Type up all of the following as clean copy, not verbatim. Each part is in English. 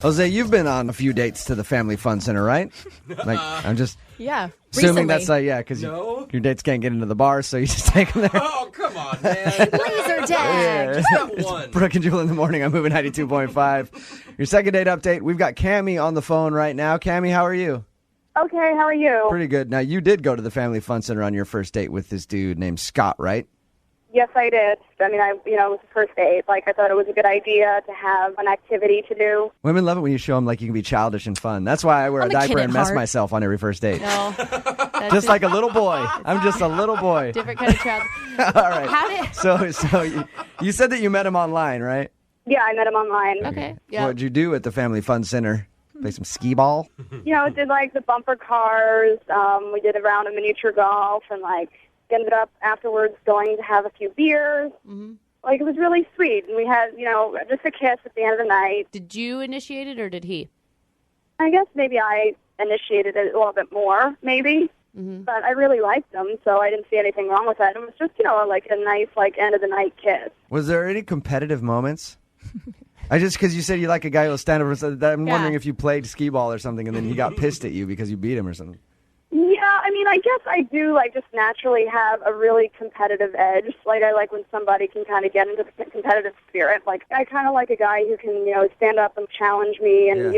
Jose, you've been on a few dates to the Family Fun Center, right? Like, I'm just assuming recently. that's because your dates can't get into the bar, so you just take them there. Oh, come on, man. Laser tag. Just that one. Brooke and Jubal in the morning. I'm moving 92.5. Your second date update. We've got Cammie on the phone right now. Cammie, how are you? Okay, how are you? Pretty good. Now, you did go to the Family Fun Center on your first date with this dude named Scott, right? Yes, I did. I mean, it was the first date. Like, I thought it was a good idea to have an activity to do. Women love it when you show them like you can be childish and fun. That's why I wear a diaper and mess myself on every first date. No. Just like a little boy. I'm just a little boy. Different kind of child. All right. So you said that you met him online, right? Yeah, I met him online. Okay. Yeah. What'd you do at the Family Fun Center? Play some skee ball? Did like the bumper cars. We did a round of miniature golf and ended up afterwards going to have a few beers. Mm-hmm. Like, it was really sweet. And we had, just a kiss at the end of the night. Did you initiate it or did he? I guess maybe I initiated it a little bit more, maybe. Mm-hmm. But I really liked him, so I didn't see anything wrong with that. It was just, like a nice, end of the night kiss. Was there any competitive moments? Because you said you like a guy who'll stand over and say that. I'm wondering if you played skee ball or something and then he got pissed at you because you beat him or something. Yeah, I mean, I guess I do, just naturally have a really competitive edge. Like, I like when somebody can kind of get into the competitive spirit. Like, I kind of like a guy who can, stand up and challenge me. And,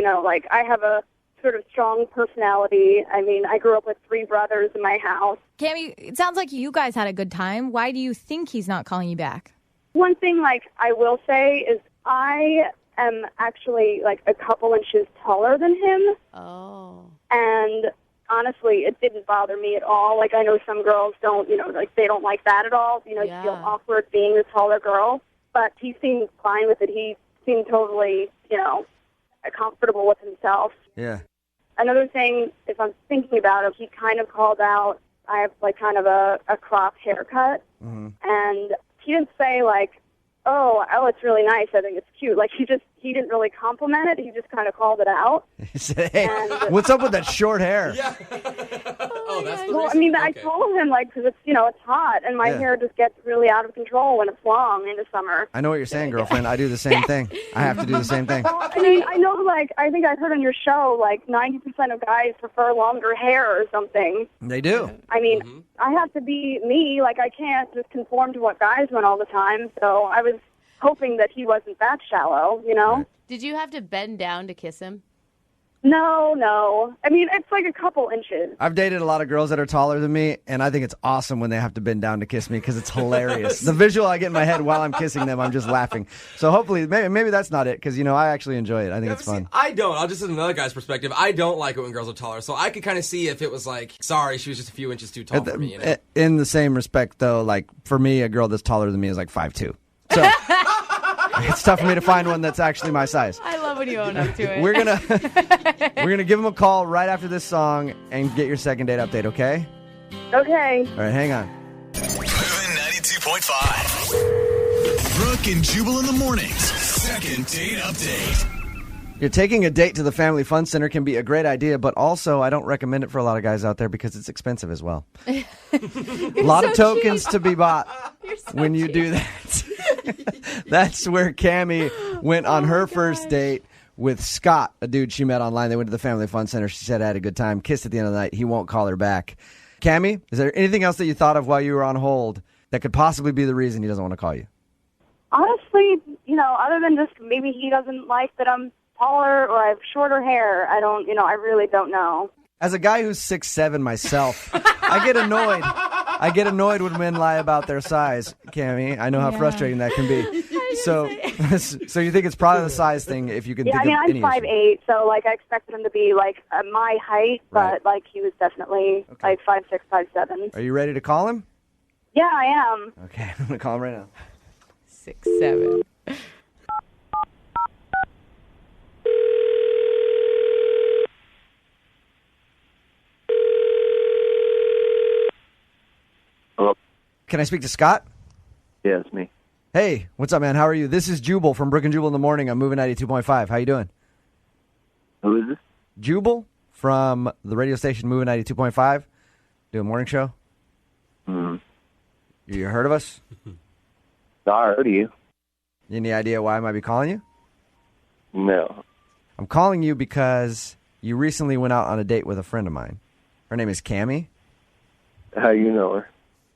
I have a sort of strong personality. I mean, I grew up with 3 brothers in my house. Cammie, it sounds like you guys had a good time. Why do you think he's not calling you back? One thing, I will say is I am actually, a couple inches taller than him. Oh. And honestly, it didn't bother me at all. Like, I know some girls don't, they don't like that at all. You feel awkward being the taller girl. But he seemed fine with it. He seemed totally, comfortable with himself. Yeah. Another thing, if I'm thinking about it, he kind of called out, I have, kind of a cropped haircut. Mm-hmm. And he didn't say, oh, it's really nice. I think it's cute. He didn't really compliment it. He just kind of called it out. He said, hey, what's up with that short hair? Yeah. That's the Well, reason? I mean, Okay. I told him, because it's, it's hot, and my hair just gets really out of control when it's long in the summer. I know what you're saying, girlfriend. I do the same thing. I have to do the same thing. Well, I mean, I know, I think I heard on your show, 90% of guys prefer longer hair or something. They do. I mean, I have to be me. I can't just conform to what guys want all the time. So I was hoping that he wasn't that shallow, Right. Did you have to bend down to kiss him? No. I mean, it's a couple inches. I've dated a lot of girls that are taller than me, and I think it's awesome when they have to bend down to kiss me because it's hilarious. The visual I get in my head while I'm kissing them, I'm just laughing. So hopefully, maybe that's not it because, I actually enjoy it. I think it's fun. I don't. I'll just listen to another guy's perspective. I don't like it when girls are taller, so I could kind of see if it was sorry, she was just a few inches too tall for me. In the same respect, though, for me, a girl that's taller than me is 5'2". So it's tough for me to find one that's actually my size. I love when you own up to it. We're gonna give him a call right after this song and get your second date update, okay? Okay. All right, hang on. Moving 92.5. Brooke and Jubal in the mornings. Second date update. You're taking a date to the Family Fun Center can be a great idea, but also I don't recommend it for a lot of guys out there because it's expensive as well. A lot of tokens to be bought when you do that. That's where Cammie went on her first date with Scott, a dude she met online. They went to the Family Fun Center. She said I had a good time. Kissed at the end of the night. He won't call her back. Cammie, is there anything else that you thought of while you were on hold that could possibly be the reason he doesn't want to call you? Honestly, other than just maybe he doesn't like that I'm taller or I have shorter hair, I really don't know. As a guy who's 6'7" myself, I get annoyed. I get annoyed when men lie about their size, Cammie. I know how frustrating that can be. So you think it's probably the size thing if you can think of any I'm 5'8", so I expected him to be my height, but he was definitely 5'6", 5'7". Are you ready to call him? Yeah, I am. Okay, I'm going to call him right now. 6'7". Hello? Can I speak to Scott? Yeah, it's me. Hey, what's up, man? How are you? This is Jubal from Brooke and Jubal in the morning. I'm moving 92.5. How you doing? Who is this? Jubal from the radio station Moving 92.5. Do a morning show. Mm-hmm. You heard of us? No, I heard of you. Any idea why I might be calling you? No. I'm calling you because you recently went out on a date with a friend of mine. Her name is Cammie. How you know her?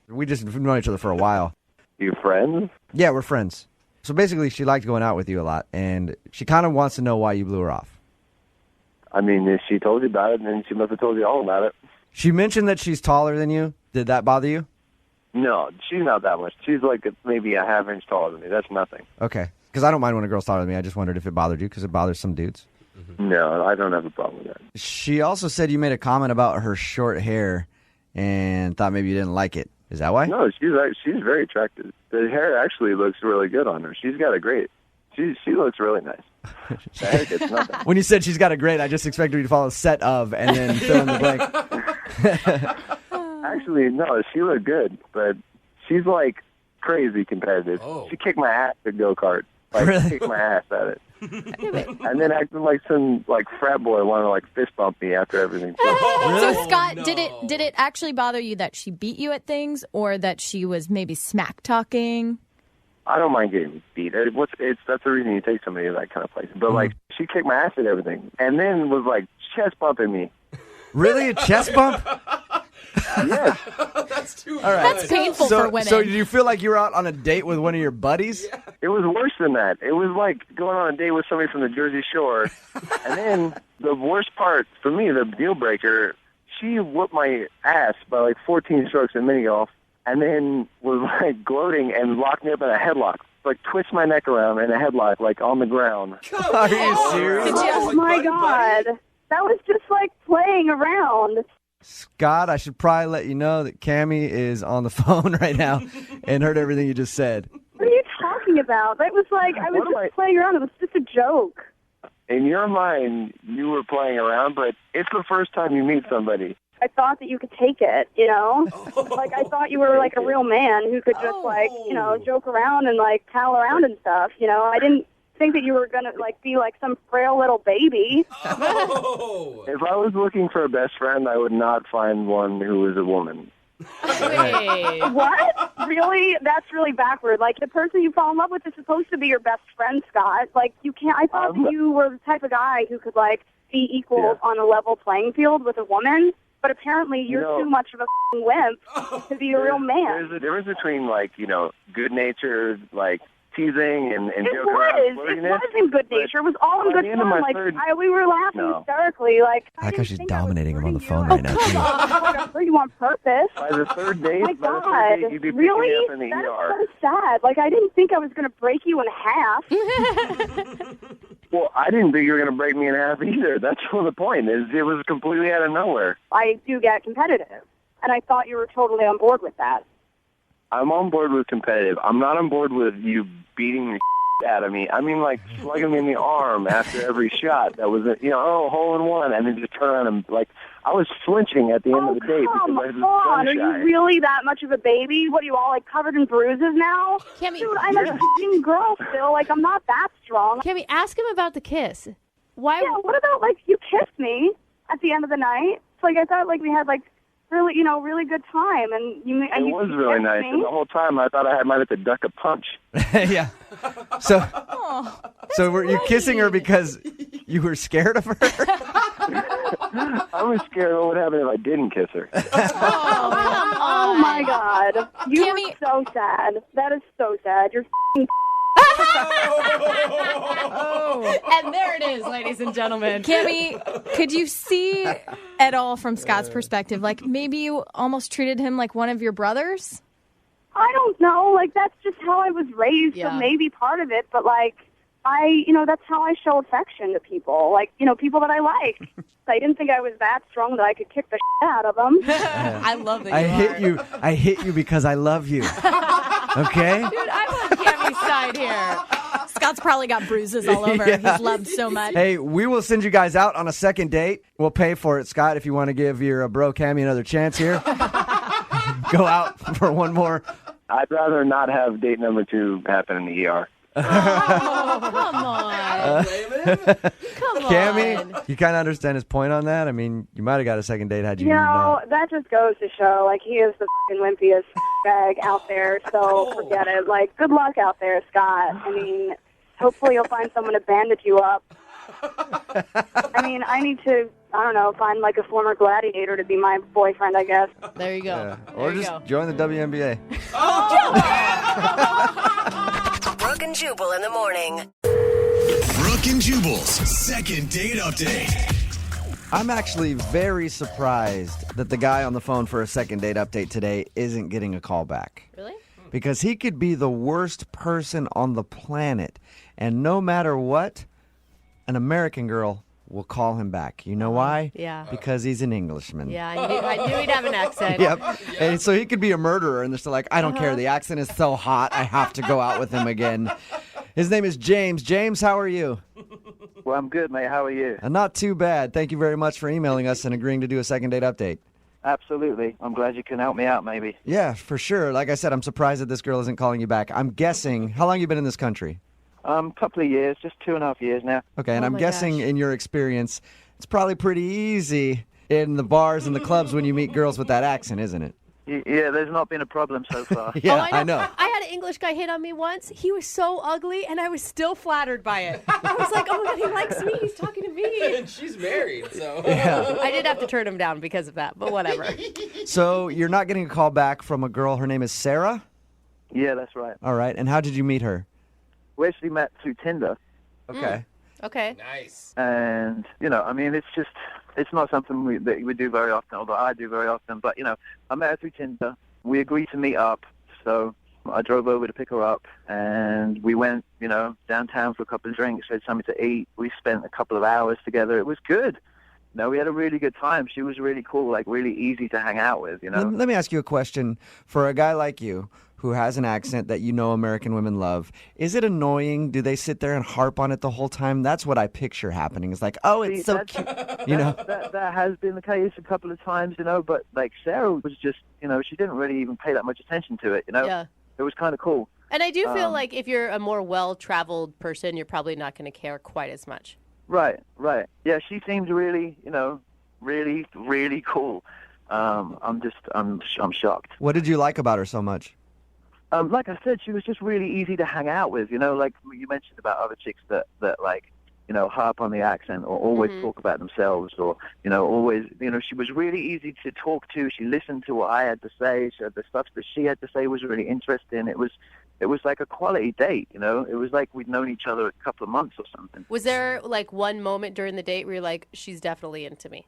We've known each other for a while. You friends? Yeah, we're friends. So basically, she liked going out with you a lot, and she kind of wants to know why you blew her off. I mean, if she told you about it, then she must have told you all about it. She mentioned that she's taller than you. Did that bother you? No, she's not that much. She's like maybe a half inch taller than me. That's nothing. Okay. Because I don't mind when a girl's taller than me. I just wondered if it bothered you, because it bothers some dudes. No, I don't have a problem with that. She also said you made a comment about her short hair and thought maybe you didn't like it. Is that why? No, she's very attractive. The hair actually looks really good on her. She's got a great. She looks really nice. The hair gets nothing. When you said she's got a great, I just expected you to follow set of and then fill in the blank. Actually, no, she looked good, but she's like crazy competitive. Oh. She kicked my ass at go-kart. Like, Really? kicked my ass at it. And then acted like some frat boy wanted to fist bump me after everything. So Scott, no. did it actually bother you that she beat you at things, or that she was maybe smack talking? I don't mind getting beat. That's the reason you take somebody to that kind of place. But she kicked my ass at everything, and then was chest bumping me. Really? A chest bump? Yes. That's too All right. That's painful for women. So did you feel like you were out on a date with one of your buddies? It was worse than that. It was like going on a date with somebody from the Jersey Shore. And then the worst part, for me, the deal breaker, she whooped my ass by 14 strokes in mini golf, and then was gloating and locked me up in a headlock. Twist my neck around in a headlock, on the ground. Are you serious? Oh my God. That was just playing around. Scott, I should probably let you know that Cammie is on the phone right now and heard everything you just said. What are you talking about? That was I was just playing around. It was just a joke. In your mind, you were playing around, but it's the first time you meet somebody. I thought that you could take it, I thought you were a real man who could just joke around and pal around and stuff. I didn't think that you were gonna be some frail little baby. Oh. If I was looking for a best friend, I would not find one who was a woman. Wait. What? Really? That's really backward. The person you fall in love with is supposed to be your best friend, Scott. You can't. I thought that you were the type of guy who could be equal on a level playing field with a woman. But apparently, you're too much of a wimp to be a real man. There's a difference between good-natured teasing and It joke around. was. It was in good nature. It was all in good fun. We were laughing hysterically. I like how she's dominating him on the phone right right now, too. I hurt you on purpose. By the third date, Oh my God. you'd be picking Really? me up in the That ER. is so sad. I didn't think I was going to break you in half. Well, I didn't think you were going to break me in half either. That's the point. It was completely out of nowhere. I do get competitive, and I thought you were totally on board with that. I'm on board with competitive. I'm not on board with you beating the out of me. I mean, slugging me in the arm after every shot. That was, hole in one, and then just turn around and I was flinching at the end of the day because I was Come on. gun Are shy. you really that much of a baby? What are you all covered in bruises now? Cammie, Dude, I'm a f***ing girl still. I'm not that strong. Cammie, ask him about the kiss. Why? Yeah, what about you kissed me at the end of the night? It's I thought we had really really good time, and you was really nice, me. and the whole time I thought I might have to duck a punch. Yeah. So were you kissing her because you were scared of her? I was scared what would happen if I didn't kiss her. Oh my God, you Cammie- are so sad. That is so sad. You're f***ing And there it is, ladies and gentlemen. Cammie, could you see at all from Scott's perspective, maybe you almost treated him like one of your brothers? I don't know. That's just how I was raised, Yeah. so maybe part of it. But that's how I show affection to people. People that I like. I didn't think I was that strong that I could kick the shit out of them. I love that I hit you because I love you. Okay? Dude, I'm on Cammie's side here. Scott's probably got bruises all over. Yeah. He's loved so much. Hey, we will send you guys out on a second date. We'll pay for it, Scott, if you want to give your bro Cammie another chance here. Go out for one more. I'd rather not have date number 2 happen in the ER. Oh, come on. Come on. Cammie, you kind of understand his point on that? I mean, you might have got a second date had you not. That just goes to show, he is the fucking wimpiest bag out there, so forget it. Good luck out there, Scott. I mean, hopefully you'll find someone to bandage you up. I mean, I need to, I don't know, find like a former gladiator to be my boyfriend, I guess. There you go. Or just join the WNBA. Brooke and Jubal in the morning. Brooke and Jubal's second date update. I'm actually very surprised that the guy on the phone for a second date update today isn't getting a call back. Really? Because he could be the worst person on the planet. And no matter what, an American girl will call him back. You know why? Yeah. Because he's an Englishman. Yeah, I knew he'd have an accent. Yep. And so he could be a murderer, and they're still like, I don't care. The accent is so hot, I have to go out with him again. His name is James. James, how are you? Well, I'm good, mate. How are you? Not too bad. Thank you very much for emailing us and agreeing to do a second date update. Absolutely. I'm glad you can help me out, maybe. Yeah, for sure. Like I said, I'm surprised that this girl isn't calling you back. I'm guessing, how long have you been in this country? Couple of years, just 2.5 years now. Okay, and Oh I'm my guessing gosh. in your experience, it's probably pretty easy in the bars and the clubs when you meet girls with that accent, isn't it? Yeah, there's not been a problem so far. Yeah, I know. I had an English guy hit on me once. He was so ugly, and I was still flattered by it. I was like, oh my God, he likes me. He's talking to me. And she's married, so. I did have to turn him down because of that, but whatever. So you're not getting a call back from a girl. Her name is Sarah? Yeah, that's right. All right, and how did you meet her? We actually met through Tinder, Okay. Okay. Nice. and, I mean, it's not something that we do very often, although I do very often, but, I met her through Tinder. We agreed to meet up, so I drove over to pick her up, and we went, downtown for a couple of drinks, had something to eat. We spent a couple of hours together. It was good. We had a really good time. She was really cool, like really easy to hang out with, Let me ask you a question. For a guy like you who has an accent that American women love, is it annoying? Do they sit there and harp on it the whole time? That's what I picture happening. It's like, oh, it's so cute. That has been the case a couple of times, but like Sarah was just, she didn't really even pay that much attention to it, Yeah. It was kind of cool. And I do feel like if you're a more well-traveled person, you're probably not going to care quite as much. Right. Yeah, she seemed really, really, really cool. I'm shocked. What did you like about her so much? Like I said, she was just really easy to hang out with. Like you mentioned about other chicks that like, harp on the accent or always talk about themselves or, always, she was really easy to talk to. She listened to what I had to say. The stuff that she had to say was really interesting. It was like a quality date, It was like we'd known each other a couple of months or something. Was there like one moment during the date where you're like, she's definitely into me?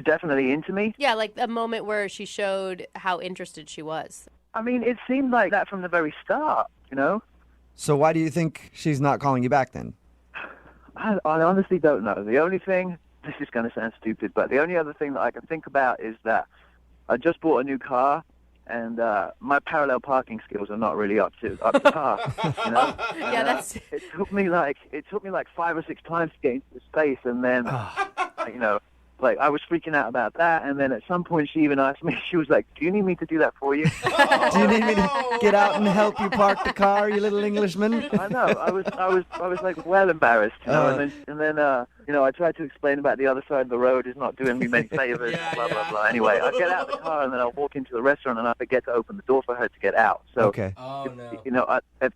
Definitely into me? Yeah, like a moment where she showed how interested she was. I mean, it seemed like that from the very start, So why do you think she's not calling you back then? I honestly don't know. The only thing, this is going to sound stupid, but the only other thing that I can think about is that I just bought a new car, and my parallel parking skills are not really up to par. Yeah, that's. It took me like 5 or 6 times to get into the space, and then like I was freaking out about that, and then at some point she even asked me. She was like, "Do you need me to do that for you?" Do you need me to get out and help you park the car, you little Englishman? I know. I was like well embarrassed, and then I tried to explain about the other side of the road is not doing me many favors, blah blah blah. Anyway, I get out of the car and then I walk into the restaurant and I forget to open the door for her to get out. So, Okay. Oh, no. if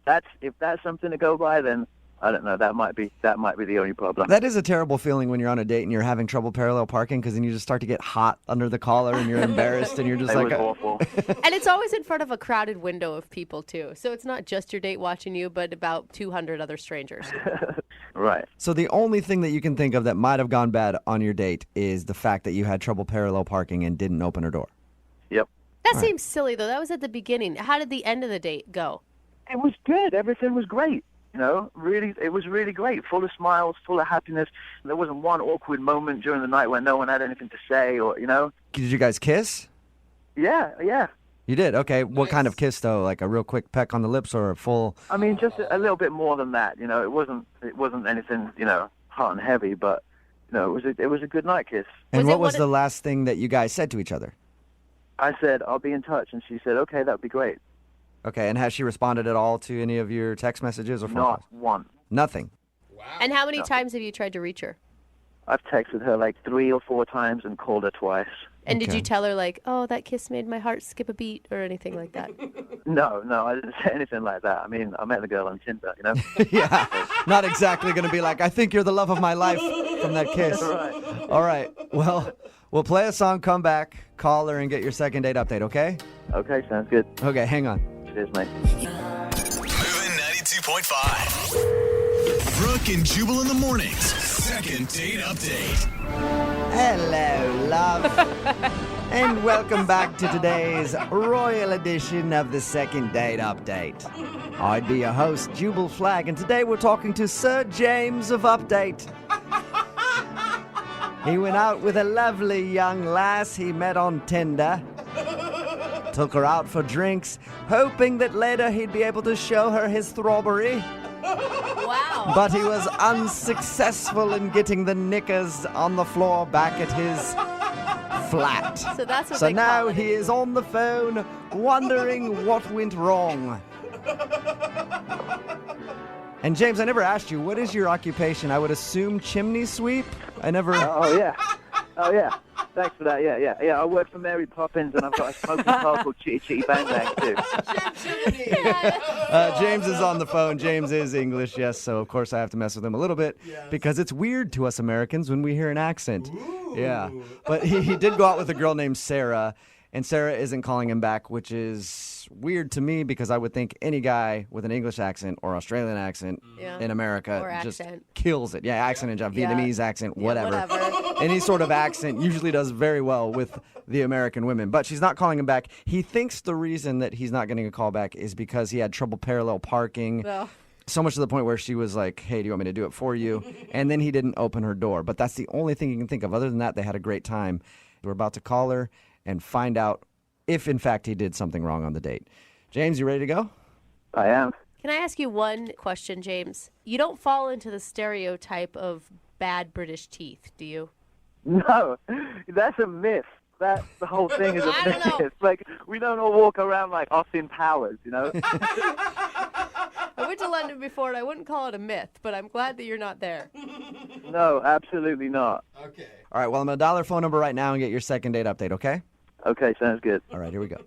that's something to go by, then I don't know. That might be the only problem. That is a terrible feeling when you're on a date and you're having trouble parallel parking because then you just start to get hot under the collar and you're embarrassed and you're just It like, was awful. And it's always in front of a crowded window of people, too. So it's not just your date watching you, but about 200 other strangers. Right. So the only thing that you can think of that might have gone bad on your date is the fact that you had trouble parallel parking and didn't open her door. Yep. That seems silly, though. That was at the beginning. How did the end of the date go? It was good. Everything was great. Really, it was really great. Full of smiles, full of happiness. There wasn't one awkward moment during the night when no one had anything to say, or Did you guys kiss? Yeah. You did? Okay. What kind of kiss, though? Like a real quick peck on the lips or a full... I mean, just a little bit more than that. It wasn't anything, hot and heavy, but it was a good night kiss. And what was the last thing that you guys said to each other? I said, "I'll be in touch," and she said, "Okay, that'd be great." Okay, and has she responded at all to any of your text messages or phone Not calls? one. Nothing. Wow. And how many times have you tried to reach her? I've texted her like 3 or 4 times and called her twice. And did Okay. you tell her, like, oh, that kiss made my heart skip a beat or anything like that? No, I didn't say anything like that. I mean, I met the girl on Tinder, you know? Yeah, not exactly going to be like, I think you're the love of my life from that kiss. Right. All right, well, we'll play a song, come back, call her, and get your second date update, okay? Okay, sounds good. Okay, hang on. Cheers, mate. Moving 92.5. Brooke and Jubal in the mornings. Second date update. Hello, love. And welcome back to today's royal edition of the Second Date Update. I'd be your host, Jubal Flagg, and today we're talking to Sir James of Update. He went out with a lovely young lass he met on Tinder. Took her out for drinks, hoping that later he'd be able to show her his throbbery. Wow. But he was unsuccessful in getting the knickers on the floor back at his flat. So that's what So they now call it. he is on the phone wondering what went wrong. And James, I never asked you, what is your occupation? I would assume chimney sweep? I never... Oh, yeah. Thanks for that. Yeah. I work for Mary Poppins, and I've got a smoking car called Chitty Chitty Bang Bang, too. James is on the phone. James is English, yes, so of course I have to mess with him a little bit because it's weird to us Americans when we hear an accent. Yeah. But he did go out with a girl named Sarah, and Sarah isn't calling him back, which is weird to me because I would think any guy with an English accent or Australian accent Yeah. in America Or just accent. kills it. Yeah, accent and Yeah. Vietnamese accent, whatever. whatever. Any sort of accent usually does very well with the American women. But she's not calling him back. He thinks the reason that he's not getting a call back is because he had trouble parallel parking. Well, So much to the point where she was like, hey, do you want me to do it for you? And then he didn't open her door. But that's the only thing you can think of. Other than that, they had a great time. We're about to call her and find out if, in fact, he did something wrong on the date. James, you ready to go? I am. can I ask you one question, James? You don't fall into the stereotype of bad British teeth, do you? No, that's a myth. The whole thing is a I don't know. myth. Like, we don't all walk around like Austin Powers, you know? I went to London before, and I wouldn't call it a myth, but I'm glad that you're not there. No, absolutely not. Okay. All right, well, I'm going to dial her phone number right now and get your second date update, okay? Okay, sounds good. All right, here we go.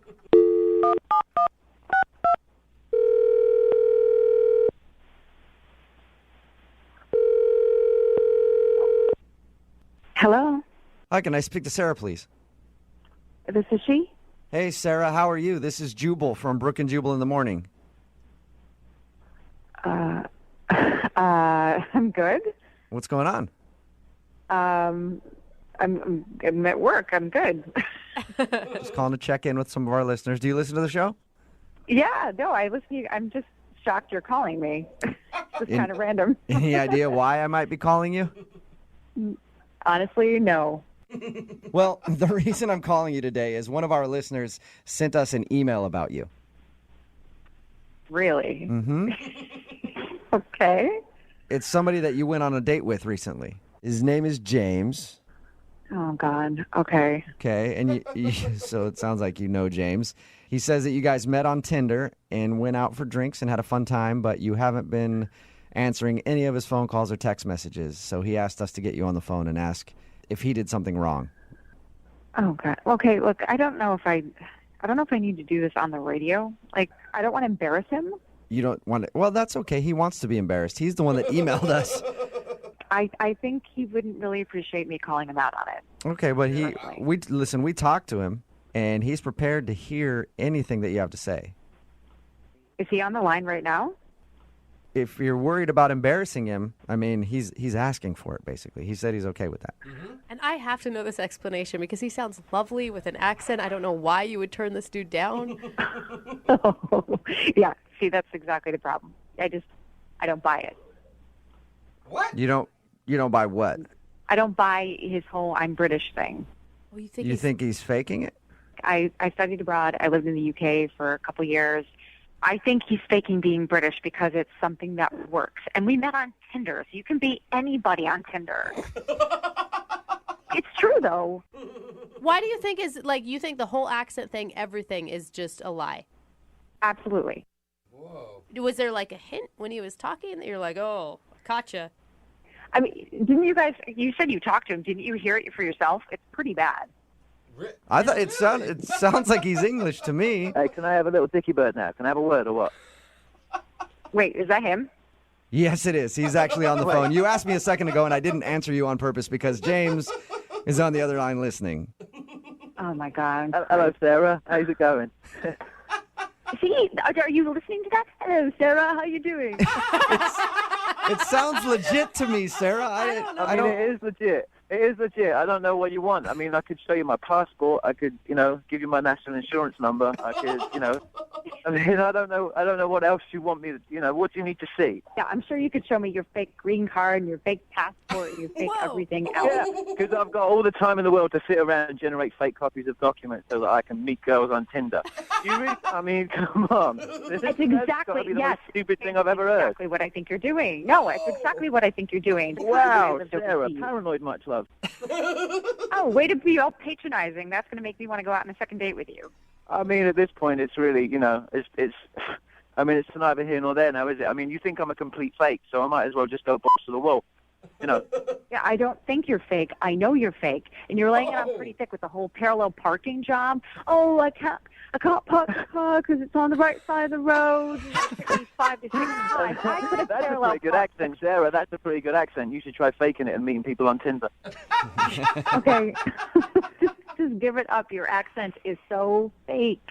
Hello, Hi, can I speak to Sarah, please? this is she. Hey, Sarah, how are you? This is Jubal from Brooke and Jubal in the morning. I'm good. What's going on? I'm at work. I'm good. Just calling to check in with some of our listeners. Do you listen to the show? Yeah, no, I listen to you. I'm just shocked you're calling me. Just kind of random. Any idea why I might be calling you? Honestly, no. Well, the reason I'm calling you today is one of our listeners sent us an email about you. Really? Mm-hmm. Okay. It's somebody that you went on a date with recently. His name is James. Oh, God. Okay. Okay, and so it sounds like you know James. He says that you guys met on Tinder and went out for drinks and had a fun time, but you haven't been answering any of his phone calls or text messages. So he asked us to get you on the phone and ask if he did something wrong. Oh, God. Okay, look, I don't know if I need to do this on the radio. Like, I don't want to embarrass him. You don't want to... Well, that's okay. He wants to be embarrassed. He's the one that emailed us. I think he wouldn't really appreciate me calling him out on it. Okay, but we talked to him, and he's prepared to hear anything that you have to say. Is he on the line right now? If you're worried about embarrassing him, I mean, he's asking for it, basically. He said he's okay with that. And I have to know this explanation because he sounds lovely with an accent. I don't know why you would turn this dude down. Yeah, see, that's exactly the problem. I don't buy it. What? You don't buy what? I don't buy his whole I'm British thing. Well, you think You he's- think he's faking it? I studied abroad. I lived in the UK for a couple years. I think he's faking being British because it's something that works. And we met on Tinder, so you can be anybody on Tinder. It's true, though. Why do you think you think the whole accent thing, everything is just a lie? Absolutely. Whoa. Was there like a hint when he was talking that you're like, oh, gotcha? I mean, didn't you guys? You said you talked to him. Didn't you hear it for yourself? It's pretty bad. I thought it sounds like he's English to me. Hey, can I have a little dicky bird now? Can I have a word or what? Wait, is that him? Yes, it is. He's actually on the phone. You asked me a second ago, and I didn't answer you on purpose because James is on the other line listening. Oh my God. Hello, Sarah. How's it going? See, are you listening to that? Hello, Sarah. How you doing? It sounds legit to me, Sarah. I mean, it is legit. It is legit. I don't know what you want. I mean, I could show you my passport. I could, give you my national insurance number. I could, I mean, I don't know what else you want me to, what do you need to see? Yeah, I'm sure you could show me your fake green card and your fake passport and your fake everything else. Yeah, because I've got all the time in the world to sit around and generate fake copies of documents so that I can meet girls on Tinder. I mean, come on. That's exactly, the most stupid thing I've ever heard. Exactly what I think you're doing. No, it's exactly what I think you're doing. Wow, Sarah, paranoid much love. Oh, way to be all patronizing. That's going to make me want to go out on a second date with you. I mean, at this point, it's really, it's it's neither here nor there now, is it? I mean, you think I'm a complete fake, so I might as well just go box to the wall, Yeah, I don't think you're fake. I know you're fake. And you're laying it on pretty thick with the whole parallel parking job. Oh, I can't park the car because it's on the right side of the road. At least 5 to 6 times. I could have That's a parallel pretty good accent, Sarah. That's a pretty good accent. You should try faking it and meeting people on Tinder. Okay. Just give it up. Your accent is so fake.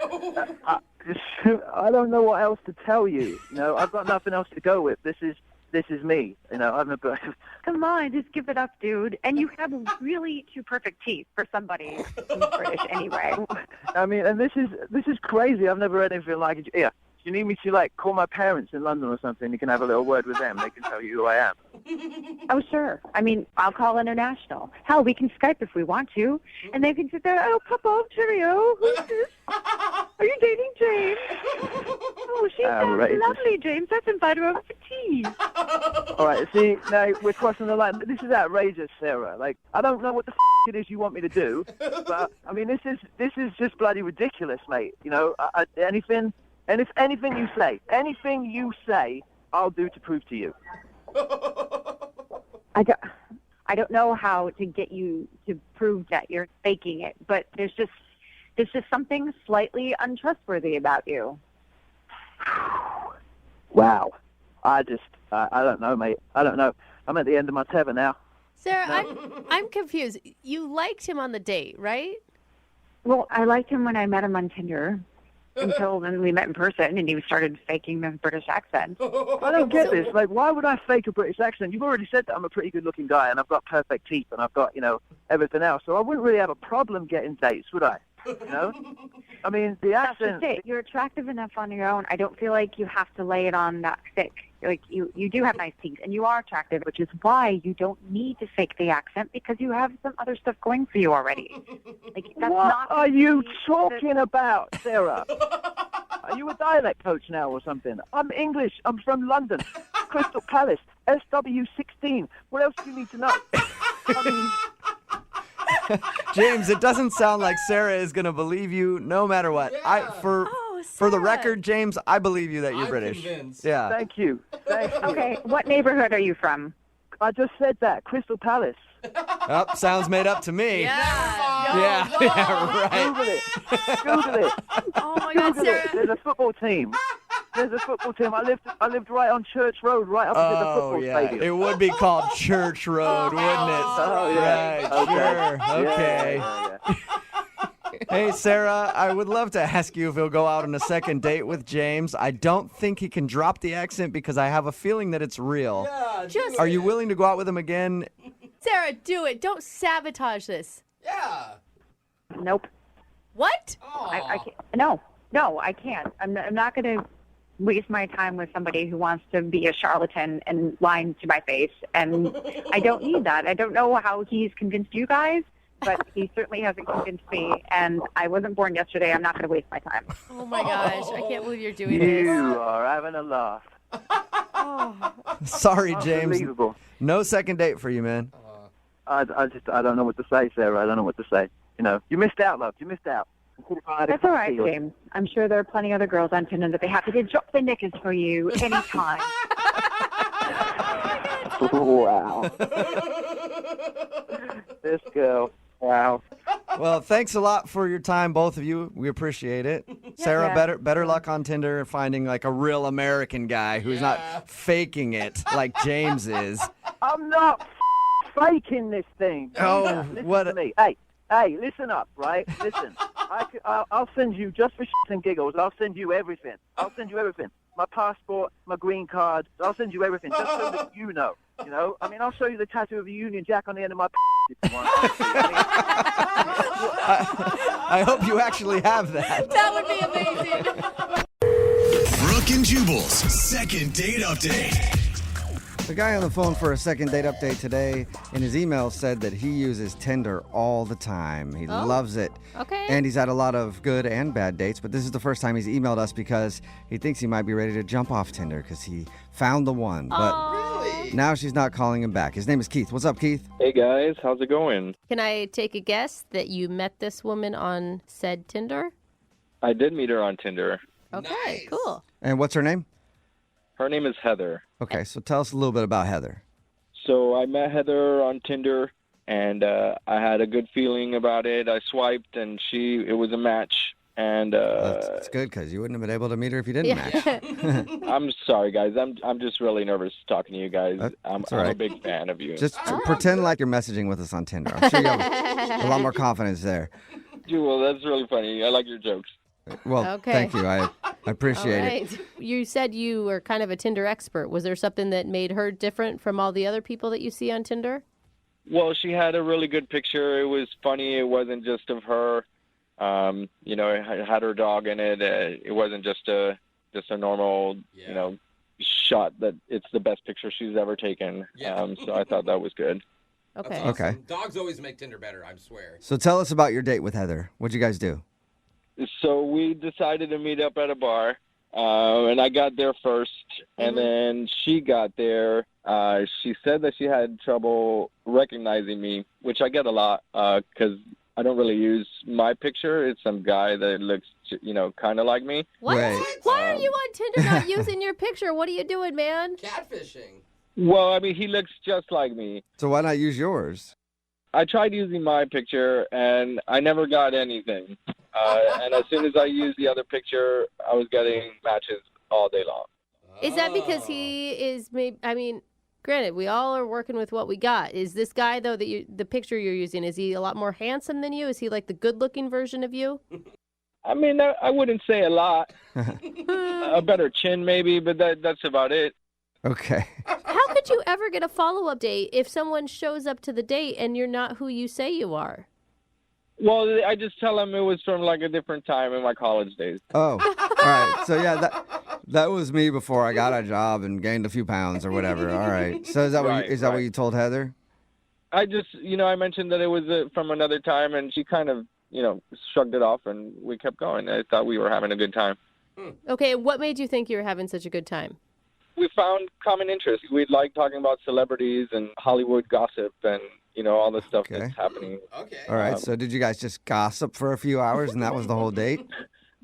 I don't know what else to tell you. I've got nothing else to go with. This is me. Come on, just give it up, dude. And you have really two perfect teeth for somebody who's British anyway. I mean, and this is crazy. I've never heard anything like it. Yeah. Do you need me to, call my parents in London or something? You can have a little word with them. They can tell you who I am. Oh, sure. I mean, I'll call international. Hell, we can Skype if we want to. And they can sit there, oh, Papa, cheerio. Who's this? Are you dating James? Oh, she sounds lovely, James. Let's invite her over for tea. All right, see, now we're crossing the line. This is outrageous, Sarah. I don't know what the it is you want me to do, but, I mean, this is just bloody ridiculous, mate. Anything you say, I'll do to prove to you. I don't know how to get you to prove that you're faking it, but there's just something slightly untrustworthy about you. Wow. I don't know, mate. I don't know. I'm at the end of my tether now. Sarah, I'm confused. You liked him on the date, right? Well, I liked him when I met him on Tinder. Until then we met in person and he started faking the British accent. I don't get this. Why would I fake a British accent? You've already said that I'm a pretty good-looking guy and I've got perfect teeth and I've got, everything else. So I wouldn't really have a problem getting dates, would I? I mean, the accent... That's just it. You're attractive enough on your own. I don't feel like you have to lay it on that thick. You do have nice teeth and you are attractive, which is why you don't need to fake the accent because you have some other stuff going for you already. What are you talking about, Sarah? Are you a dialect coach now or something? I'm English. I'm from London. Crystal Palace. SW16. What else do you need to know? James, it doesn't sound like Sarah is going to believe you no matter what. Yeah. For the record, James, I believe you that you're British. Convinced. Yeah. Thank you. Okay, what neighborhood are you from? I just said that. Crystal Palace. Oh, sounds made up to me. Yeah. Right. Google it. Oh my God, Sarah. There's a football team. I lived right on Church Road, right opposite the football stadium. It would be called Church Road, wouldn't it? Oh, yeah. Right, sure. Okay. Yeah. Hey, Sarah, I would love to ask you if he'll go out on a second date with James. I don't think he can drop the accent because I have a feeling that it's real. Yeah, Are you willing to go out with him again? Sarah, do it. Don't sabotage this. Yeah. Nope. What? I can't. No, I can't. I'm not going to waste my time with somebody who wants to be a charlatan and lying to my face. And I don't need that. I don't know how he's convinced you guys, but he certainly hasn't convinced me. And I wasn't born yesterday. I'm not going to waste my time. Oh, my gosh. I can't believe you're doing this. You are having a laugh. Sorry, James. Unbelievable. No second date for you, man. I don't know what to say, Sarah. I don't know what to say. You missed out, love. You missed out. That's all right, James. I'm sure there are plenty other girls on Tinder that be happy to drop their knickers for you anytime. Wow. This girl. Wow. Well, thanks a lot for your time, both of you. We appreciate it. Sarah, Yeah. better luck on Tinder finding like a real American guy who's not faking it like James is. I'm not faking this thing. Oh, listen what to a- me. Hey, listen up, right? Listen. I'll send you, just for shits and giggles, I'll send you everything. My passport, my green card. I'll send you everything, just so that you know. You know? I mean, I'll show you the tattoo of the Union Jack on the end of my if you want. I hope you actually have that. That would be amazing. Brooke and Jubal's second date update. The guy on the phone for a second date update today in his email said that he uses Tinder all the time. He loves it. Okay. And he's had a lot of good and bad dates, but this is the first time he's emailed us because he thinks he might be ready to jump off Tinder because he found the one. But now she's not calling him back. His name is Keith. What's up, Keith? Hey guys, how's it going? Can I take a guess that you met this woman on said Tinder? I did meet her on Tinder. Okay, cool. And what's her name? Her name is Heather. Okay, so tell us a little bit about Heather. So I met Heather on Tinder, and I had a good feeling about it. I swiped, and it was a match. And That's good because you wouldn't have been able to meet her if you didn't match. I'm sorry, guys. I'm just really nervous talking to you guys. I'm all right. a big fan of you. Just pretend like you're messaging with us on Tinder. I'm sure you have a lot more confidence there. Jewel, that's really funny. I like your jokes. Well, Okay. thank you. I appreciate it. You said you were kind of a Tinder expert. Was there something that made her different from all the other people that you see on Tinder? Well, she had a really good picture. It was funny. It wasn't just of her. It had her dog in it. It wasn't just a normal, shot that it's the best picture she's ever taken. Yeah. So I thought that was good. Okay. That's awesome. Okay. Dogs always make Tinder better, I swear. So tell us about your date with Heather. What'd you guys do? So we decided to meet up at a bar, and I got there first, and then she got there. She said that she had trouble recognizing me, which I get a lot because I don't really use my picture. It's some guy that looks, kind of like me. What? Wait. Why are you on Tinder not using your picture? What are you doing, man? Catfishing. Well, I mean, he looks just like me. So why not use yours? I tried using my picture, and I never got anything. And as soon as I used the other picture, I was getting matches all day long. Is that because he is maybe, I mean, granted, we all are working with what we got. Is this guy, though, the picture you're using, is he a lot more handsome than you? Is he like the good-looking version of you? I mean, I wouldn't say a lot. A better chin, maybe, but that's about it. Okay. How could you ever get a follow-up date if someone shows up to the date and you're not who you say you are? Well, I just tell them it was from like a different time in my college days. Oh, all right. So yeah, that was me before I got a job and gained a few pounds or whatever. All right. So is that what you told Heather? I just, I mentioned that it was from another time, and she kind of, shrugged it off, and we kept going. I thought we were having a good time. Okay, what made you think you were having such a good time? We found common interests. We like talking about celebrities and Hollywood gossip and, all the stuff that's happening. Okay. All right. So did you guys just gossip for a few hours and that was the whole date?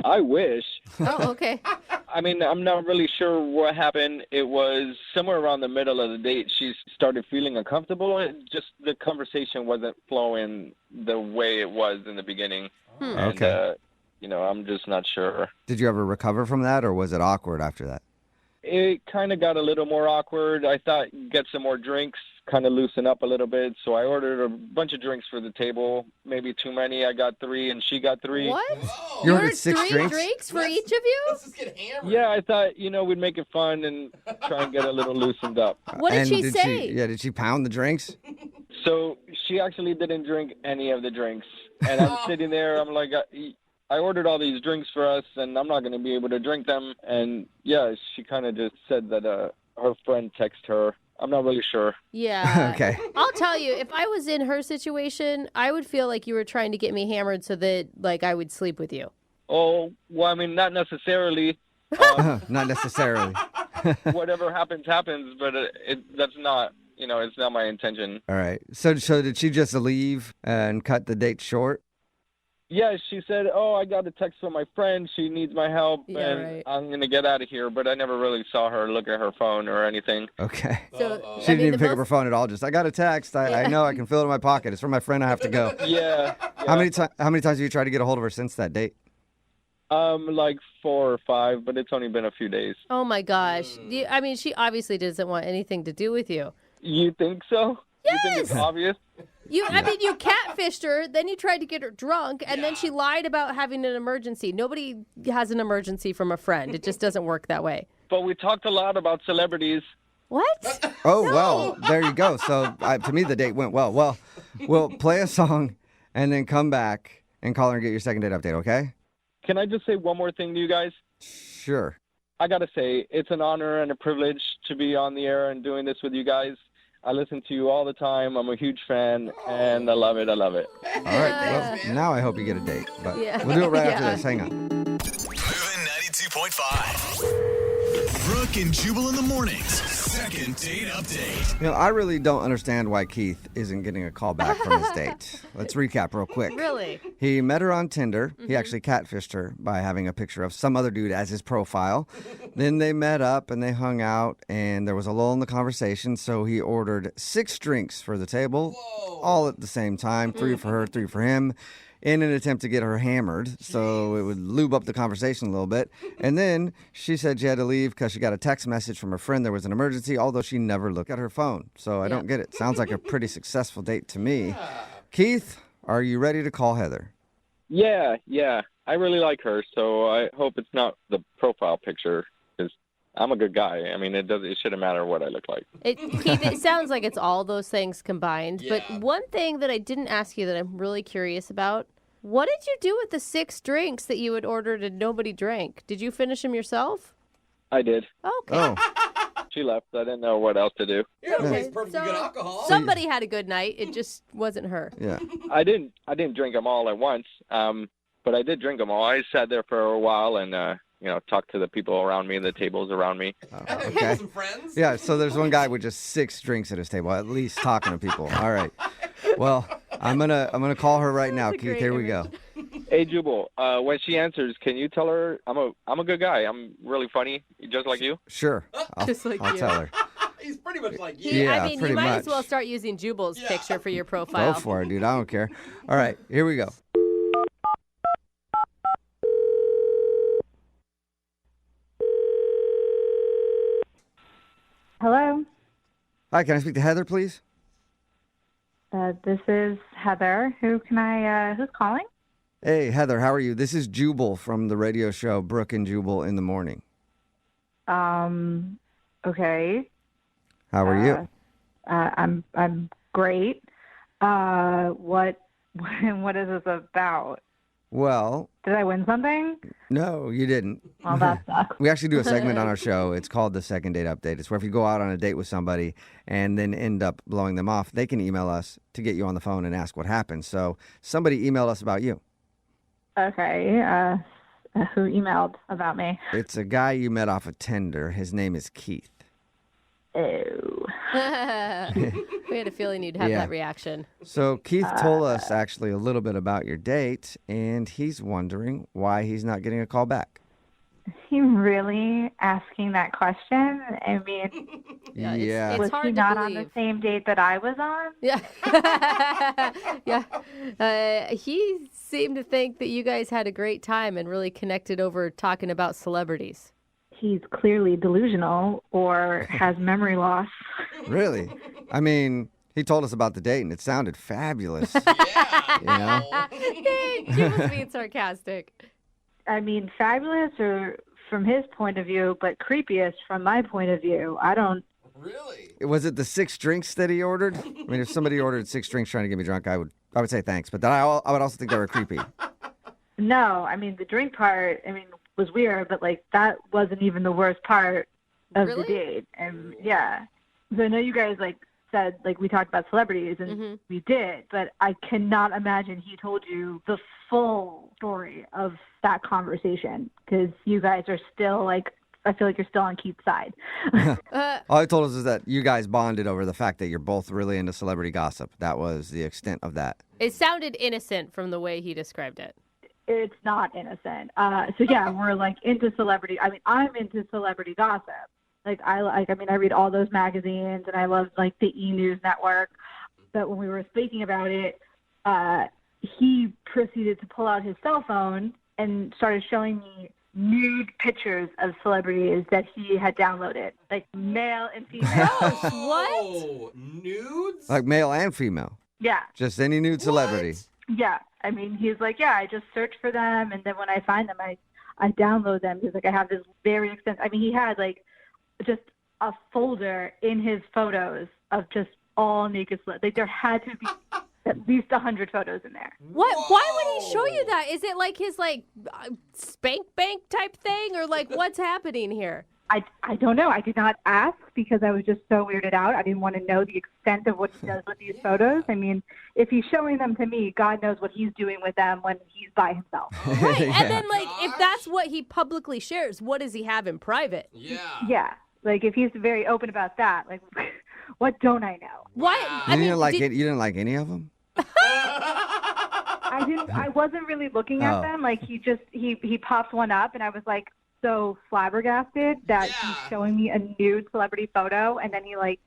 I wish. Oh, okay. I mean, I'm not really sure what happened. It was somewhere around the middle of the date. She started feeling uncomfortable. Just the conversation wasn't flowing the way it was in the beginning. And, Okay. I'm just not sure. Did you ever recover from that or was it awkward after that? It kind of got a little more awkward. I thought get some more drinks, kind of loosen up a little bit. So I ordered a bunch of drinks for the table, maybe too many. I got 3 and she got 3. What? You ordered 6 3 drinks? for each of you? Let's just get hammered. Yeah, I thought, we'd make it fun and try and get a little loosened up. What did And she say? Did she pound the drinks? So she actually didn't drink any of the drinks. And I'm sitting there, I'm like, I ordered all these drinks for us, and I'm not going to be able to drink them. And, yeah, she kind of just said that her friend texted her. I'm not really sure. Yeah. Okay. I'll tell you, if I was in her situation, I would feel like you were trying to get me hammered so that, like, I would sleep with you. Oh, well, I mean, not necessarily. Not necessarily. Whatever happens, but that's not, it's not my intention. All right. So did she just leave and cut the date short? Yeah, she said, "Oh, I got a text from my friend. She needs my help, and I'm gonna get out of here." But I never really saw her look at her phone or anything. Okay. So She didn't even pick up her phone at all. Just, I got a text. I know I can feel it in my pocket. It's from my friend. I have to go. Yeah. How many times have you tried to get a hold of her since that date? Like 4 or 5, but it's only been a few days. Oh my gosh. I mean, she obviously doesn't want anything to do with you. You think so? Yes. You think it's obvious? I mean, you catfished her, then you tried to get her drunk, and then she lied about having an emergency. Nobody has an emergency from a friend. It just doesn't work that way. But we talked a lot about celebrities. What? Oh, well, there you go. So to me, the date went well. Well, we'll play a song and then come back and call her and get your second date update, okay? Can I just say one more thing to you guys? Sure. I got to say, it's an honor and a privilege to be on the air and doing this with you guys. I listen to you all the time. I'm a huge fan, and I love it. I love it. All right. Well, now I hope you get a date. But we'll do it right after this. Hang on. Moving 92.5. Brooke and Jubal in the mornings. Second date update. You know, I really don't understand why Keith isn't getting a call back from his date. Let's recap real quick. Really? He met her on Tinder. He actually catfished her by having a picture of some other dude as his profile. Then they met up and they hung out, and there was a lull in the conversation, so he ordered 6 drinks for the table, all at the same time, 3 for her, 3 for him, in an attempt to get her hammered, so it would lube up the conversation a little bit. And then she said she had to leave because she got a text message from her friend there was an emergency, although she never looked at her phone. So I don't get it. Sounds like a pretty successful date to me. Keith, are you ready to call Heather? Yeah. I really like her, so I hope it's not the profile picture, because I'm a good guy. I mean, it shouldn't matter what I look like. Keith, it sounds like it's all those things combined. Yeah. But one thing that I didn't ask you that I'm really curious about, what did you do with the 6 drinks that you had ordered and nobody drank? Did you finish them yourself? I did. Okay. Oh. She left. I didn't know what else to do. Yeah, it's perfectly good alcohol. Somebody had a good night. It just wasn't her. Yeah. I didn't drink them all at once, but I did drink them all. I sat there for a while and talk to the people around me, the tables around me. Okay. Some friends? Yeah, so there's one guy with just 6 drinks at his table, at least talking to people. All right. Well, I'm gonna call her right now, Keith. Here we go. Hey, Jubal, when she answers, can you tell her I'm a good guy? I'm really funny, just like you? Sure. I'll tell her. He's pretty much like you. Yeah, I mean, pretty you might much. as well start using Jubal's picture for your profile. Go for it, dude. I don't care. All right, here we go. Hello. Hi, can I speak to Heather, please? This is Heather. Who's calling? Hey, Heather, how are you? This is Jubal from the radio show Brooke and Jubal in the Morning. Okay. How are you? I'm great. What is this about? Well, did I win something? No, you didn't. Well, that sucks. We actually do a segment on our show. It's called the Second Date Update. It's where if you go out on a date with somebody and then end up blowing them off, they can email us to get you on the phone and ask what happened. So somebody emailed us about you. Okay. Who emailed about me? It's a guy you met off of Tinder. His name is Keith. Oh. We had a feeling you'd have that reaction. So Keith told us actually a little bit about your date, and he's wondering why he's not getting a call back. Is he really asking that question? I mean, yeah. Was he not on the same date that I was on? Yeah. Yeah. He seemed to think that you guys had a great time and really connected over talking about celebrities. He's clearly delusional or has memory loss. Really? I mean, he told us about the date, and it sounded fabulous. Yeah. He was being sarcastic. I mean, fabulous or from his point of view, but creepiest from my point of view. I don't. Really? Was it the 6 drinks that he ordered? I mean, if somebody ordered 6 drinks trying to get me drunk, I would say thanks. But then I would also think they were creepy. No, I mean, the drink part, was weird, but that wasn't even the worst part of the date. And yeah. So I know you guys said we talked about celebrities and we did, but I cannot imagine he told you the full story of that conversation because you guys are still I feel like you're still on Keith's side. All he told us is that you guys bonded over the fact that you're both really into celebrity gossip. That was the extent of that. It sounded innocent from the way he described it. It's not innocent. So yeah, we're like into celebrity. I mean, I'm into celebrity gossip. I read all those magazines, and I love like the E! News Network. But when we were speaking about it, he proceeded to pull out his cell phone and started showing me nude pictures of celebrities that he had downloaded, like male and female. What? Nudes? Like male and female? Yeah. Just any nude celebrity? Yeah. I mean, he's like, yeah, I just search for them, and then when I find them, I download them. He's like, I have this very extensive, I mean, he had like just a folder in his photos of just all naked celebrities. Like there had to be at least 100 photos in there. What? Why would he show you that? Is it like his spank bank type thing, or like what's happening here? I don't know. I did not ask because I was just so weirded out. I didn't want to know the extent of what he does with these photos. I mean, if he's showing them to me, God knows what he's doing with them when he's by himself. Right. And then like if that's what he publicly shares, what does he have in private? Yeah. Yeah. Like if he's very open about that, like what don't I know? What? You didn't like any of them? I wasn't really looking at them. Like he popped one up, and I was like so flabbergasted that he's showing me a nude celebrity photo, and then he's like,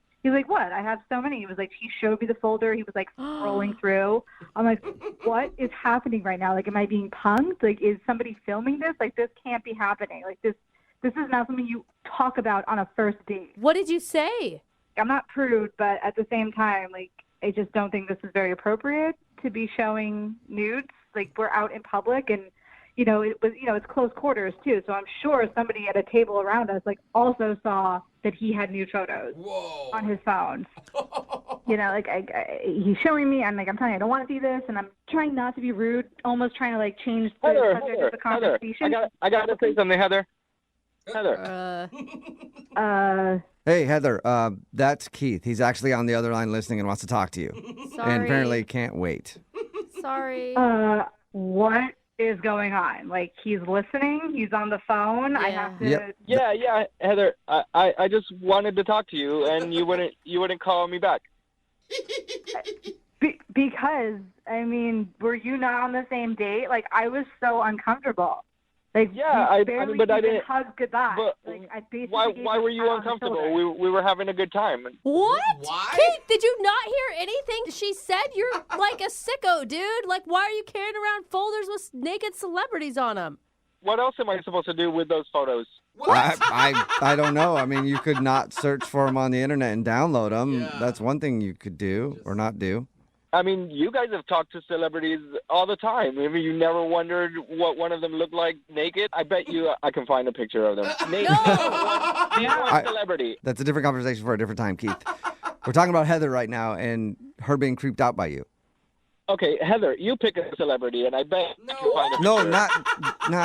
what? I have so many. He was like, he showed me the folder. He was like scrolling through. I'm like, what is happening right now? Like, am I being punked? Like, is somebody filming this? Like, this can't be happening. Like, this is not something you talk about on a first date. What did you say? I'm not prude, but at the same time, like, I just don't think this is very appropriate to be showing nudes. Like, we're out in public, and it's close quarters too. So I'm sure somebody at a table around us like also saw that he had nude photos on his phone. He's showing me. I'm telling you, I don't want to see this, and I'm trying not to be rude, almost trying to like change the subject of the conversation. I got to say something, Heather. Hey, Heather, that's Keith. He's actually on the other line listening and wants to talk to you. Sorry. And apparently can't wait. Sorry. What is going on? Like, he's listening? He's on the phone? Yeah. I have to... Yep. Yeah, Heather, I just wanted to talk to you, and you wouldn't call me back. Because, I mean, were you not on the same date? Like, I was so uncomfortable. Like, I didn't hug goodbye. But like, I basically why were you uncomfortable? We were having a good time. What? Why? Kate, did you not hear anything she said? You're like a sicko, dude. Like, why are you carrying around folders with naked celebrities on them? What else am I supposed to do with those photos? I don't know. I mean, you could not search for them on the internet and download them. Yeah. That's one thing you could do or not do. I mean, you guys have talked to celebrities all the time. I mean, you never wondered what one of them looked like naked? I bet you I can find a picture of them. Name one celebrity. That's a different conversation for a different time, Keith. We're talking about Heather right now and her being creeped out by you. Okay, Heather, you pick a celebrity, and I bet you can find a picture. No, not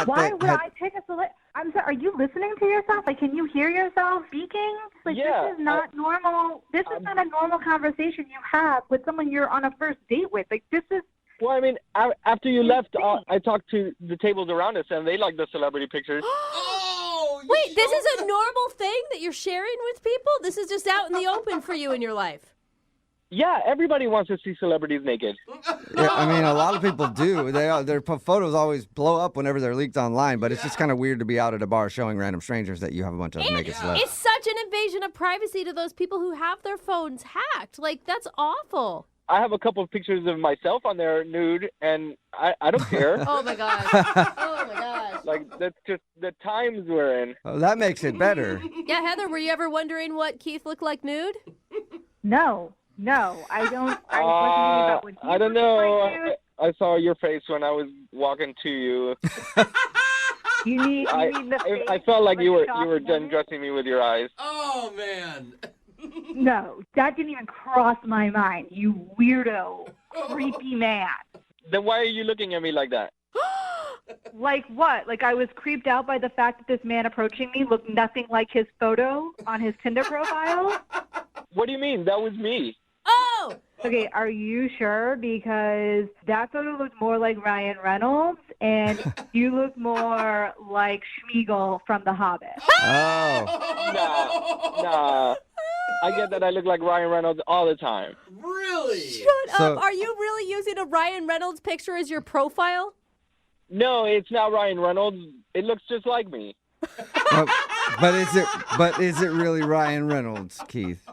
Why that. would I pick a celebrity? I'm sorry, are you listening to yourself? Like, can you hear yourself speaking? Like, Yeah, this is not normal. This is not a normal conversation you have with someone you're on a first date with. Like, this is... Well, I mean, after you left, I talked to the tables around us, and they like the celebrity pictures. Wait, this is a normal thing that you're sharing with people? This is just out in the open for you in your life? Yeah, everybody wants to see celebrities naked. Yeah, I mean, a lot of people do. Their photos always blow up whenever they're leaked online, but it's just kind of weird to be out at a bar showing random strangers that you have a bunch of naked celebs. It's such an invasion of privacy to those people who have their phones hacked. Like, that's awful. I have a couple of pictures of myself on there nude, and I don't care. Oh, my gosh. Oh, my gosh. Like, that's just the times we're in. Oh, that makes it better. Yeah, Heather, were you ever wondering what Keith looked like nude? No, I don't. I was wondering about what I don't know. I saw your face when I was walking to you. You need the face. I felt like you were done dressing me with your eyes. Oh, man. No, that didn't even cross my mind, you weirdo, creepy man. Then why are you looking at me like that? Like what? Like I was creeped out by the fact that this man approaching me looked nothing like his photo on his Tinder profile? What do you mean? That was me. Oh, No! Okay, are you sure? Because that photo looked more like Ryan Reynolds, and you look more like Schmeagol from The Hobbit. Oh. Nah. I get that I look like Ryan Reynolds all the time. Really? Shut up. Are you really using a Ryan Reynolds picture as your profile? No, it's not Ryan Reynolds. It looks just like me. But is it really Ryan Reynolds, Keith?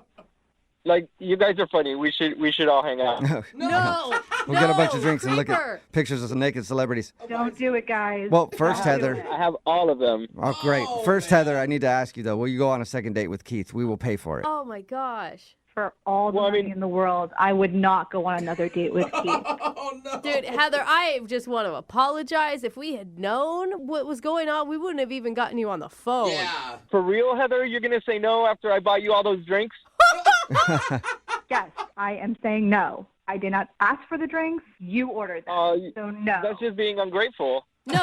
Like, you guys are funny. We should all hang out. No. We'll get a bunch of drinks and look at pictures of some naked celebrities. Don't do it, guys. Well, first, Heather. I have all of them. Oh, great. First, Heather, I need to ask you, though. Will you go on a second date with Keith? We will pay for it. Oh, my gosh. For all the money in the world, I would not go on another date with Keith. Oh, no. Dude, Heather, I just want to apologize. If we had known what was going on, we wouldn't have even gotten you on the phone. Yeah. For real, Heather? You're going to say no after I buy you all those drinks? Yes, I am saying no. I did not ask for the drinks. You ordered them. So no. That's just being ungrateful. No,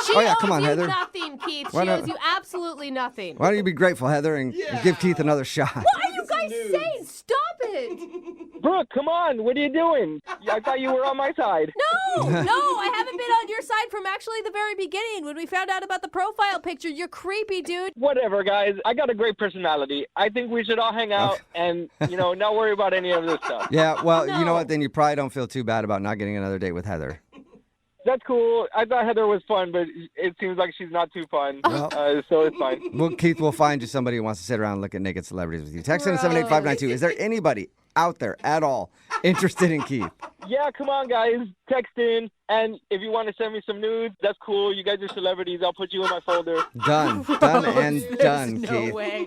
she Oh, yeah, owes come on, you Heather. nothing, Keith. Why She not- owes you absolutely nothing. Why don't you be grateful, Heather, and give Keith another shot? What are you guys saying? Stop it. Brooke, come on. What are you doing? I thought you were on my side. No, I haven't been on your side from actually the very beginning. When we found out about the profile picture, you're creepy, dude. Whatever, guys. I got a great personality. I think we should all hang out and, not worry about any of this stuff. Yeah, well, you know what? Then you probably don't feel too bad about not getting another date with Heather. That's cool. I thought Heather was fun, but it seems like she's not too fun. So it's fine. Well, Keith will find you somebody who wants to sit around and look at naked celebrities with you. Text in 78592. Is there anybody out there at all interested in Keith? Yeah, come on, guys. Text in. And if you want to send me some nudes, that's cool. You guys are celebrities. I'll put you in my folder. Done and done, No Keith. way.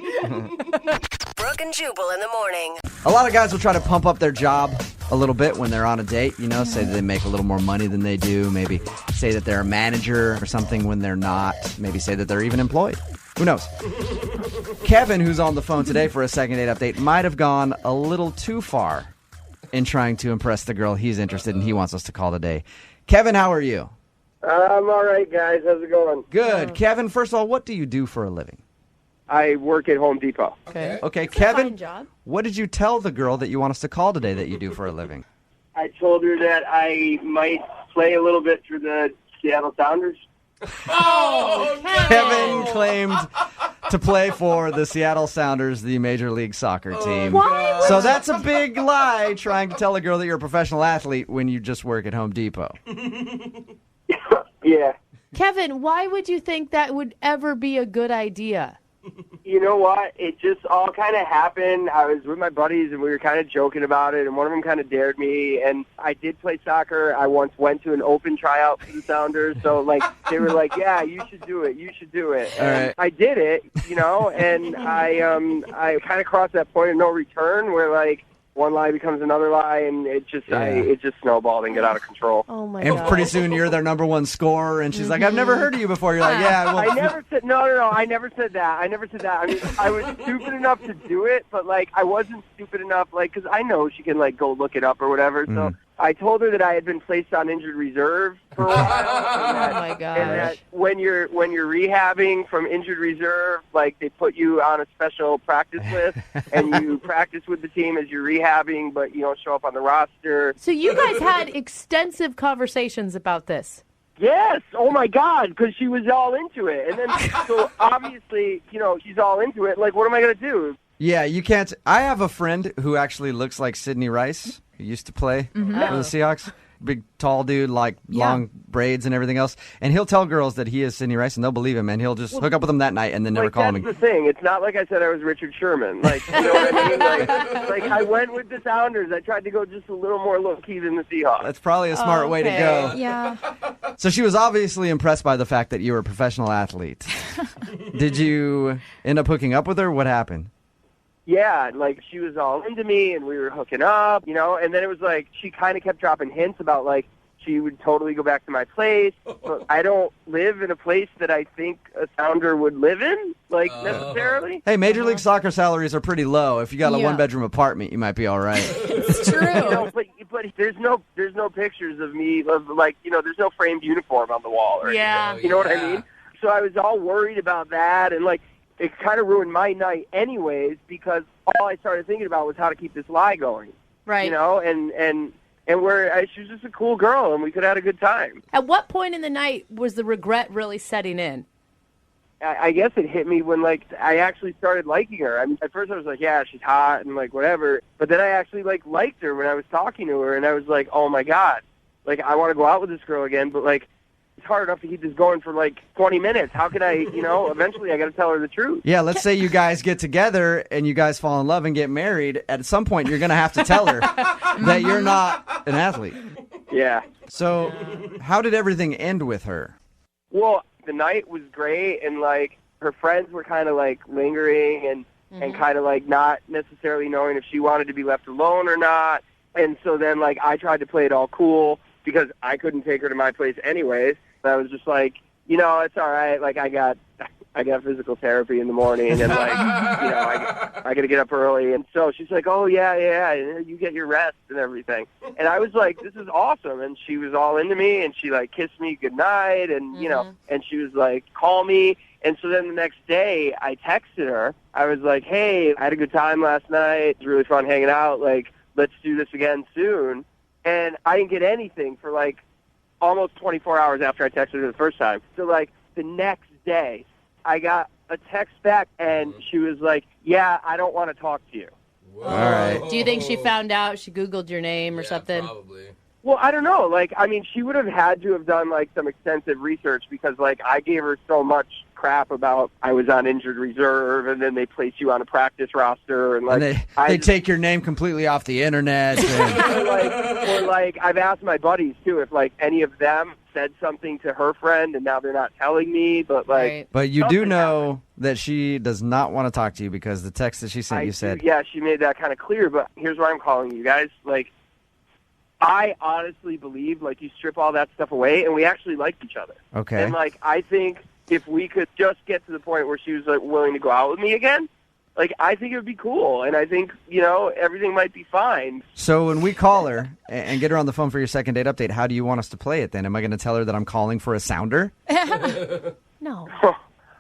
Brooke and Jubal in the morning. A lot of guys will try to pump up their job a little bit when they're on a date, say that they make a little more money than they do, maybe say that they're a manager or something when they're not, maybe say that they're even employed. Who knows? Kevin, who's on the phone today for a second date update, might have gone a little too far in trying to impress the girl he's interested in. He wants us to call today. Kevin, how are you? I'm all right, guys. How's it going? Good. Kevin, first of all, what do you do for a living? I work at Home Depot. Okay, Kevin, what did you tell the girl that you want us to call today that you do for a living? I told her that I might play a little bit for the Seattle Sounders. Oh, Kevin claimed to play for the Seattle Sounders, the Major League Soccer team. What? So that's a big lie, trying to tell a girl that you're a professional athlete when you just work at Home Depot. Yeah. Kevin, why would you think that would ever be a good idea? You know what? It just all kind of happened. I was with my buddies, and we were kind of joking about it, and one of them kind of dared me, and I did play soccer. I once went to an open tryout for the Sounders, so, they were like, yeah, you should do it. You should do it. All And right. I did it, and I kind of crossed that point of no return where, one lie becomes another lie, and it just snowballed and got out of control. Oh, my And God. pretty soon you're their number one scorer, and she's like, I've never heard of you before. You're like, yeah, well. I never said no. I never said that. I mean, I was stupid enough to do it, but I wasn't stupid enough, because I know she can go look it up or whatever. So I told her that I had been placed on injured reserve for a while. Oh, my gosh. And that when you're rehabbing from injured reserve, they put you on a special practice list, and you practice with the team as you're rehabbing, but you don't show up on the roster. So you guys had extensive conversations about this. Yes. Oh my God. Because she was all into it, and then so obviously, she's all into it. What am I gonna do? Yeah, you can't. I have a friend who actually looks like Sidney Rice, who used to play for the Seahawks. Big, tall dude, long braids and everything else. And he'll tell girls that he is Sidney Rice, and they'll believe him, and he'll just hook up with them that night and then never call him That's again. the thing. It's not like I said I was Richard Sherman. You know what I mean? I went with the Sounders. I tried to go just a little more low-key than the Seahawks. That's probably a smart way to go. Yeah. So she was obviously impressed by the fact that you were a professional athlete. Did you end up hooking up with her? What happened? Yeah, she was all into me, and we were hooking up, and then it was she kind of kept dropping hints about, she would totally go back to my place. But I don't live in a place that I think a Sounder would live in, necessarily. Hey, Major League Soccer salaries are pretty low. If you got a Yeah. one-bedroom apartment, you might be all right. It's true. But there's no pictures of me there's no framed uniform on the wall or Yeah. anything. You know what I mean? So I was all worried about that, and it kind of ruined my night anyways, because all I started thinking about was how to keep this lie going. Right. You know, and she was just a cool girl, and we could have had a good time. At what point in the night was the regret really setting in? I guess it hit me when, like, I actually started liking her. I mean, at first I was like, yeah, she's hot and, like, whatever. But then I actually, like, liked her when I was talking to her, and I was like, oh, my God. Like, I want to go out with this girl again, but, like, it's hard enough to keep this going for, like, 20 minutes. How can I, you know, eventually I got to tell her the truth. Yeah, let's say you guys get together and you guys fall in love and get married. At some point, you're going to have to tell her that you're not an athlete. Yeah. So how did everything end with her? Well, the night was great, and, like, her friends were kind of, like, lingering and kind of, like, not necessarily knowing if she wanted to be left alone or not. And so then, like, I tried to play it all cool because I couldn't take her to my place anyways. I was just like, you know, it's all right. Like, I got physical therapy in the morning, and, like, you know, I got to get up early. And so she's like, oh, yeah, you get your rest and everything. And I was like, this is awesome. And she was all into me, and she, like, kissed me goodnight, and, you know, and she was like, call me. And so then the next day I texted her. I was like, hey, I had a good time last night. It was really fun hanging out. Like, let's do this again soon. And I didn't get anything for, like, almost 24 hours after I texted her the first time. So, like, the next day, I got a text back, and she was like, yeah, I don't want to talk to you. All right. Do you think she found out? She Googled your name or something? Probably. Well, I don't know. Like, I mean, she would have had to have done, like, some extensive research because, like, I gave her so much crap about I was on injured reserve, and then they place you on a practice roster, and, like, and they take your name completely off the internet. or like, I've asked my buddies, too, if, like, any of them said something to her friend, and now they're not telling me, but, like... Right. But you do know that she does not want to talk to you because the text that she sent you said... Yeah, she made that kind of clear, but here's why I'm calling you guys. Like, I honestly believe, like, you strip all that stuff away, and we actually liked each other. Okay. And, like, I think if we could just get to the point where she was, like, willing to go out with me again, like, I think it would be cool, and I think, you know, everything might be fine. So when we call her and get her on the phone for your second date update, how do you want us to play it then? Am I going to tell her that I'm calling for a sounder? No.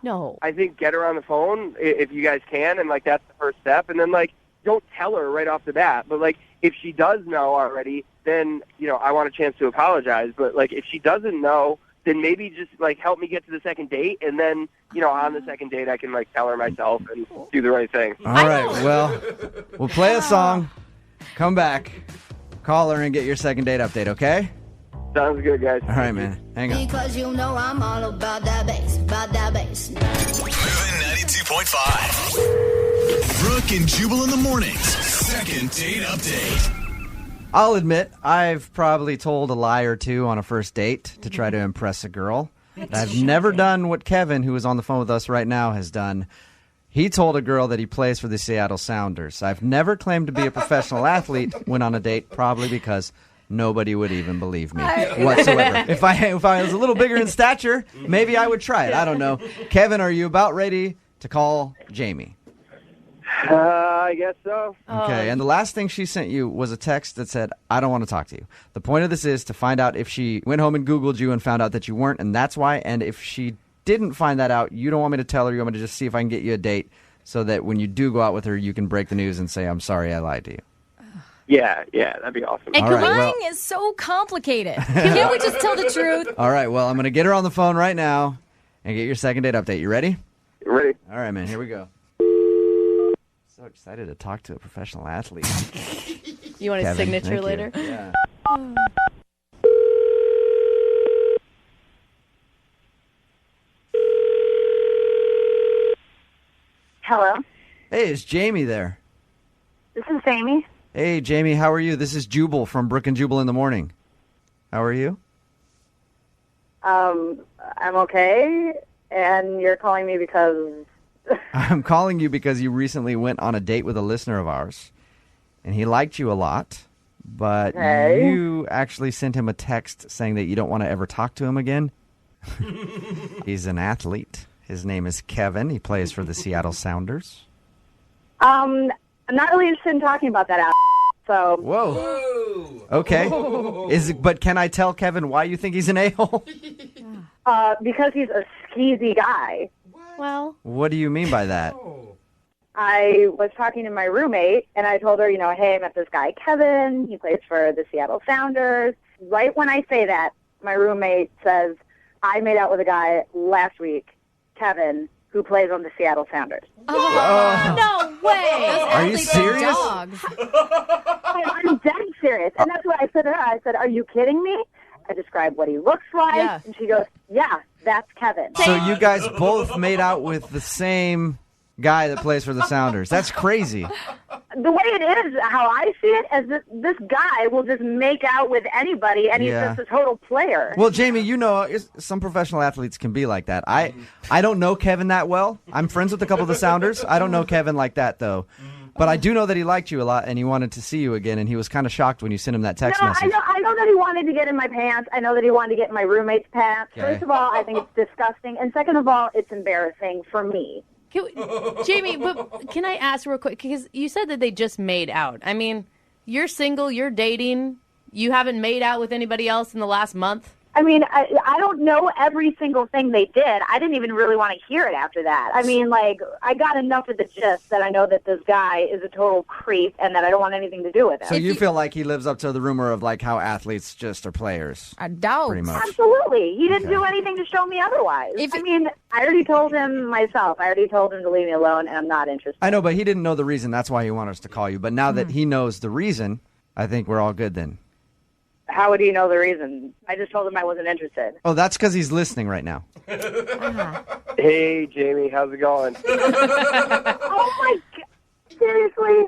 No. I think get her on the phone if you guys can, and, like, that's the first step. And then, like, don't tell her right off the bat. But, like, if she does know already, then, you know, I want a chance to apologize. But, like, if she doesn't know, then maybe just, like, help me get to the second date. And then, you know, on the second date, I can, like, tell her myself and do the right thing. All right. Well, we'll play a song, come back, call her, and get your second date update, okay? Sounds good, guys. All right, man. Hang on. Because you know I'm all about that bass, about that bass. Moving 92.5. Brooke and Jubal in the mornings. Second date update. I'll admit, I've probably told a lie or two on a first date to try to impress a girl. But I've never done what Kevin, who is on the phone with us right now, has done. He told a girl that he plays for the Seattle Sounders. I've never claimed to be a professional athlete when on a date, probably because nobody would even believe me whatsoever. If I was a little bigger in stature, maybe I would try it. I don't know. Kevin, are you about ready to call Jamie? I guess so. Okay, and the last thing she sent you was a text that said, I don't want to talk to you. The point of this is to find out if she went home and Googled you and found out that you weren't, and that's why. And if she didn't find that out, you don't want me to tell her. You want me to just see if I can get you a date so that when you do go out with her, you can break the news and say, I'm sorry I lied to you. Yeah, that'd be awesome. And All right, lying is so complicated. Can't we just tell the truth? All right, well, I'm going to get her on the phone right now and get your second date update. You ready? Ready. All right, man, here we go. So excited to talk to a professional athlete. You want his Kevin, signature thank later? you. Yeah. Hello, Hey, is Jamie there? this is Amy. Hey, Jamie, how are you? This is Jubal from Brooke and Jubal in the morning. How are you? I'm okay, and you're calling me because... I'm calling you because you recently went on a date with a listener of ours, and he liked you a lot, but Okay. you actually sent him a text saying that you don't want to ever talk to him again. He's an athlete. His name is Kevin. He plays for the Seattle Sounders. I'm not really interested in talking about that app, so... Whoa. Okay. But can I tell Kevin why you think he's an a-hole? Because he's a skeezy guy. Well, What do you mean by that? I was talking to my roommate, and I told her, hey, I met this guy, Kevin. He plays for the Seattle Sounders. Right when I say that, my roommate says, I made out with a guy last week, Kevin, who plays on the Seattle Sounders. Oh, no way. Are you serious? I'm dead serious. And that's what I said to her. I said, are you kidding me? I described what he looks like. Yeah. And she goes, yeah, that's Kevin. So you guys both made out with the same guy that plays for the Sounders. That's crazy. The way it is, how I see it, is that this guy will just make out with anybody, and he's just a total player. Well, Jamie, some professional athletes can be like that. I don't know Kevin that well. I'm friends with a couple of the Sounders. I don't know Kevin like that, though. But I do know that he liked you a lot, and he wanted to see you again, and he was kind of shocked when you sent him that text message. I know that he wanted to get in my pants. I know that he wanted to get in my roommate's pants. Okay. First of all, I think it's disgusting. And second of all, it's embarrassing for me. Jamie, but can I ask real quick? Because you said that they just made out. I mean, you're single, you're dating, you haven't made out with anybody else in the last month? I mean, I don't know every single thing they did. I didn't even really want to hear it after that. I mean, I got enough of the gist that I know that this guy is a total creep and that I don't want anything to do with him. So you feel like he lives up to the rumor of how athletes just are players? I doubt. Pretty much. Absolutely. He didn't do anything to show me otherwise. I already told him myself. I already told him to leave me alone, and I'm not interested. I know, but he didn't know the reason. That's why he wanted us to call you. But now that he knows the reason, I think we're all good then. How would he know the reason? I just told him I wasn't interested. Oh, that's because he's listening right now. Hey, Jamie, how's it going? Oh, my God. Seriously?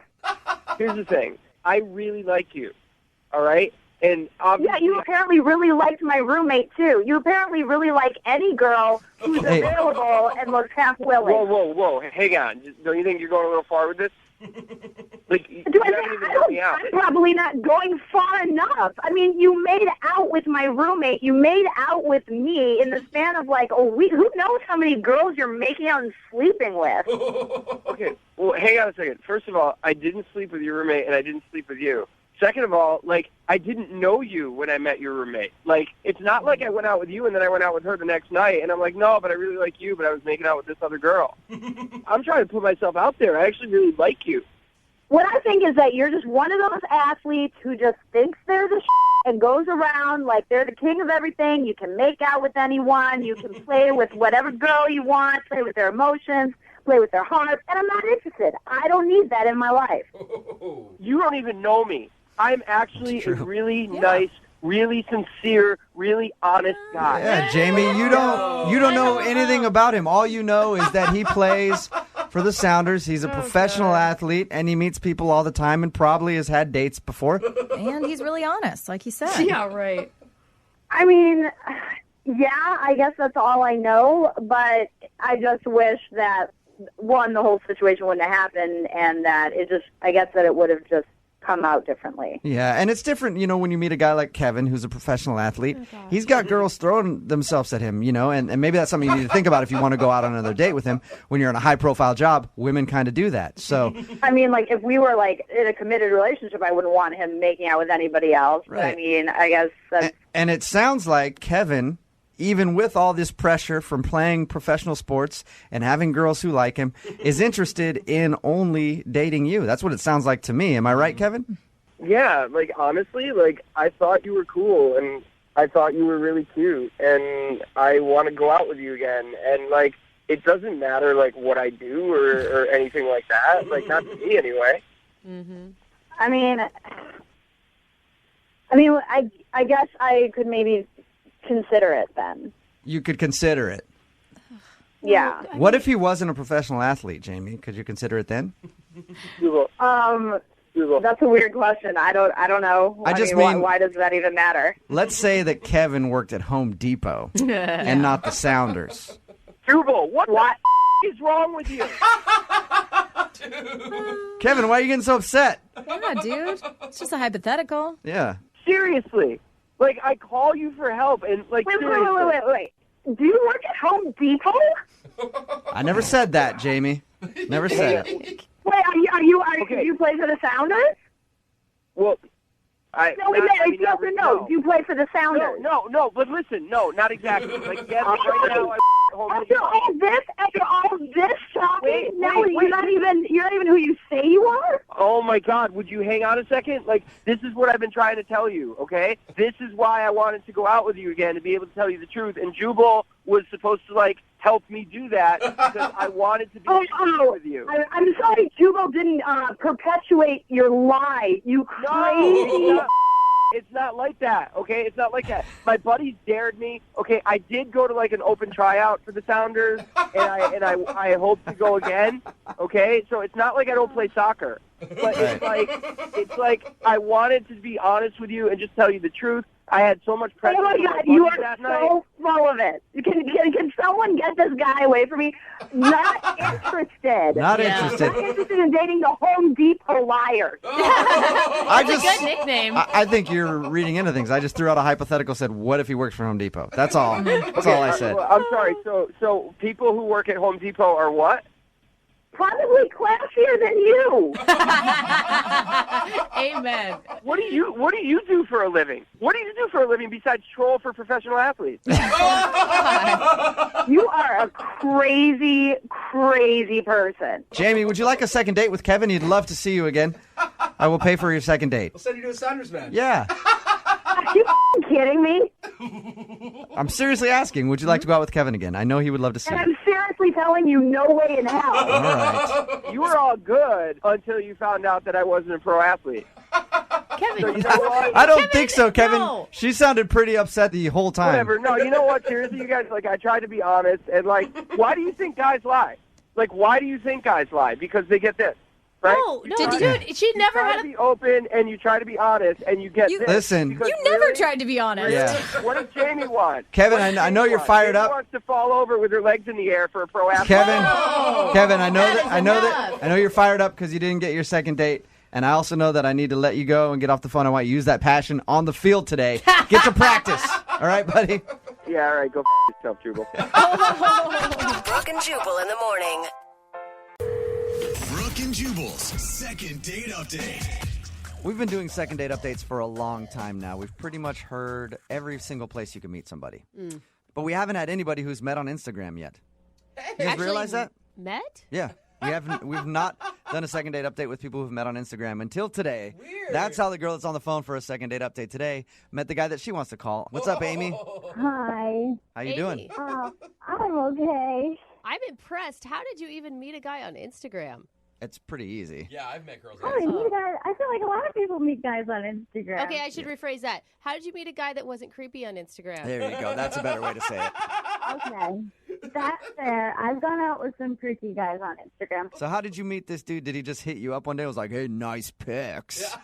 Here's the thing. I really like you, all right? And obviously, you apparently really liked my roommate, too. You apparently really like any girl who's available and looks half willing. Whoa. Hang on. Don't you think you're going a little far with this? I'm probably not going far enough. I mean, you made out with my roommate. You made out with me in the span of a week. Who knows how many girls you're making out and sleeping with? Okay, well, hang on a second. First of all, I didn't sleep with your roommate, and I didn't sleep with you. Second of all, I didn't know you when I met your roommate. It's not like I went out with you and then I went out with her the next night, and I'm like, no, but I really like you, but I was making out with this other girl. I'm trying to put myself out there. I actually really like you. What I think is that you're just one of those athletes who just thinks they're the and goes around like they're the king of everything. You can make out with anyone. You can play with whatever girl you want, play with their emotions, play with their heart, and I'm not interested. I don't need that in my life. You don't even know me. I'm actually a really nice, really sincere, really honest guy. Yeah, Jamie, you don't know anything about him. All you know is that he plays for the Sounders. He's a professional athlete, and he meets people all the time and probably has had dates before. And he's really honest, like he said. Yeah, right. I mean, yeah, I guess that's all I know, but I just wish that, one, the whole situation wouldn't have happened, and that I guess that it would have just come out differently. Yeah, and it's different, when you meet a guy like Kevin, who's a professional athlete. He's got girls throwing themselves at him, and maybe that's something you need to think about if you want to go out on another date with him. When you're in a high-profile job, women kind of do that. So, I mean, if we were, in a committed relationship, I wouldn't want him making out with anybody else. Right. But, I mean, I guess that's... And it sounds like Kevin, even with all this pressure from playing professional sports and having girls who like him, is interested in only dating you. That's what it sounds like to me. Am I right, Kevin? Yeah, honestly, I thought you were cool, and I thought you were really cute, and I want to go out with you again. And, it doesn't matter, what I do or anything like that. Not to me, anyway. Mm-hmm. I mean, I guess I could maybe consider it then. You could consider it. Yeah. What if he wasn't a professional athlete, Jamie? Could you consider it then? That's a weird question. I don't know. I mean, why does that even matter? Let's say that Kevin worked at Home Depot and not the Sounders. Jubal, what is wrong with you? Kevin, why are you getting so upset? Yeah, dude. It's just a hypothetical. Yeah. Seriously. I call you for help, and, Wait. Do you work at Home Depot? I never said that, Jamie. Never said it. Wait, do you play for the Sounders? Well, No. Do you play for the Sounders? No, but listen, no, not exactly. Yes, right now I After all of this talking, you're not even who you say you are? Oh my God, would you hang on a second? Like, this is what I've been trying to tell you, okay? This is why I wanted to go out with you again, to be able to tell you the truth. And Jubal was supposed to, like, help me do that because I wanted to be with you. I'm sorry Jubal didn't perpetuate your lie, you crazy... No, it's not like that, okay? It's not like that. My buddies dared me. Okay, I did go to like an open tryout for the Sounders, and I hope to go again. Okay, so it's not like I don't play soccer, but it's like I wanted to be honest with you and just tell you the truth. I had so much pressure. Oh my God, you are so full of it. Can someone get this guy away from me? Not interested. Not interested. Not interested in dating the Home Depot liars. That's a good nickname. I think you're reading into things. I just threw out a hypothetical, said, what if he works for Home Depot? That's all. That's all I said. I'm sorry. So people who work at Home Depot are what? Probably classier than you. Amen. What do you do for a living? What do you do for a living besides troll for professional athletes? You are a crazy, crazy person. Jamie, would you like a second date with Kevin? He'd love to see you again. I will pay for your second date. We'll send you to a Sounders match. Yeah. Are you kidding me? I'm seriously asking, would you like to go out with Kevin again? I know he would love to see And you. I'm seriously telling you, no way in hell. All right. You were all good until you found out that I wasn't a pro athlete. Kevin, So you know what? I don't think so, Kevin. no. She sounded pretty upset the whole time. Whatever. No, you know what? Seriously, you guys, like, I tried to be honest. And, like, why do you think guys lie? Like, why do you think guys lie? Because they get this, right? No, dude, she never You try had to be open and you try to be honest and you get this. Listen. Because You never really, tried to be honest. Yeah. What does Jamie want? Kevin, I know you're fired Jamie up. wants to fall over with her legs in the air for a pro athlete. Kevin, Oh, Kevin, I know that that is I know enough. that I know you're fired up because you didn't get your second date, and I also know that I need to let you go and get off the phone. I want you to use that passion on the field today. Get to practice. All right, buddy. Yeah, all right, go yourself, Jubal. Brooke and Jubal in the morning. Brooke and Jubal's second date update. We've been doing second date updates for a long time now. We've pretty much heard every single place you can meet somebody. But we haven't had anybody who's met on Instagram yet. You guys Actually, realize that? Met? Yeah. We've not done a second date update with people who've met on Instagram until today. Weird. That's how the girl that's on the phone for a second date update today met the guy that she wants to call. What's up, Amy? Hi. How you doing? I'm okay. I'm impressed. How did you even meet a guy on Instagram? It's pretty easy. Yeah, I've met girls. How did you guys? I feel like a lot of people meet guys on Instagram. Okay, I should rephrase that. How did you meet a guy that wasn't creepy on Instagram? There you go. That's a better way to say it. Okay. That's fair. I've gone out with some freaky guys on Instagram. So how did you meet this dude? Did he just hit you up one day and was like, hey, nice pics?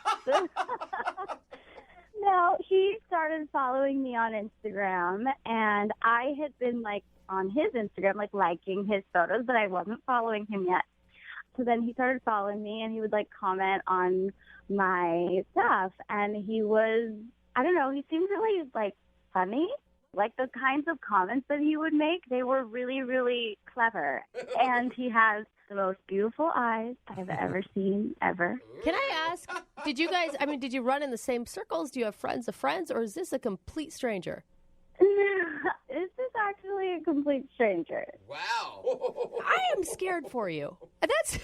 No, he started following me on Instagram, and I had been, like, on his Instagram, like, liking his photos, but I wasn't following him yet. So then he started following me, and he would, like, comment on my stuff, and he was, I don't know, he seemed really, like, funny. Like, the kinds of comments that he would make, they were really, really clever. And he has the most beautiful eyes I've ever seen, ever. Can I ask, did you run in the same circles? Do you have friends of friends, or is this a complete stranger? This is actually a complete stranger. Wow. I am scared for you. That's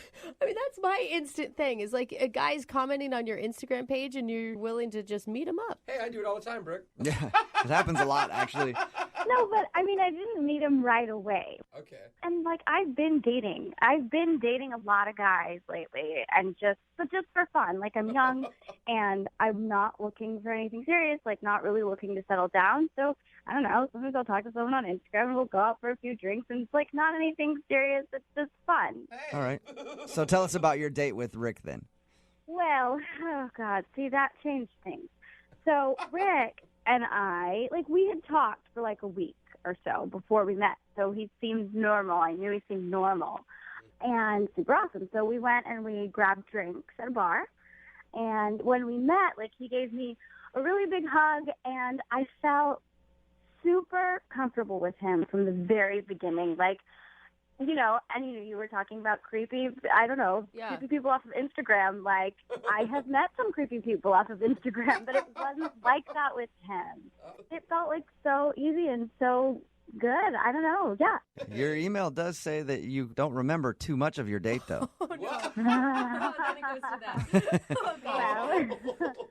my instant thing is like a guy's commenting on your Instagram page and you're willing to just meet him up. Hey, I do it all the time, Brooke. Yeah, it happens a lot, actually. No, but I mean, I didn't meet him right away. Okay. And like, I've been dating a lot of guys lately, and just for fun. Like, I'm young, and I'm not looking for anything serious. Like, not really looking to settle down. So I don't know. Sometimes I'll talk to someone on Instagram, and we'll go out for a few drinks, and it's like not anything serious. It's just fun. All right. So tell us about your date with Rick then. Well, oh God, see, that changed things. So Rick and I, like, we had talked for like a week or so before we met. So he seemed normal. I knew he seemed normal and super awesome. So we went and we grabbed drinks at a bar. And when we met, like, he gave me a really big hug, and I felt super comfortable with him from the very beginning. Like, you know, and you were talking about creepy, I don't know, creepy people off of Instagram. Like, I have met some creepy people off of Instagram, but it wasn't like that with him. It felt like so easy and so Good. I don't know. Yeah. Your email does say that you don't remember too much of your date, though.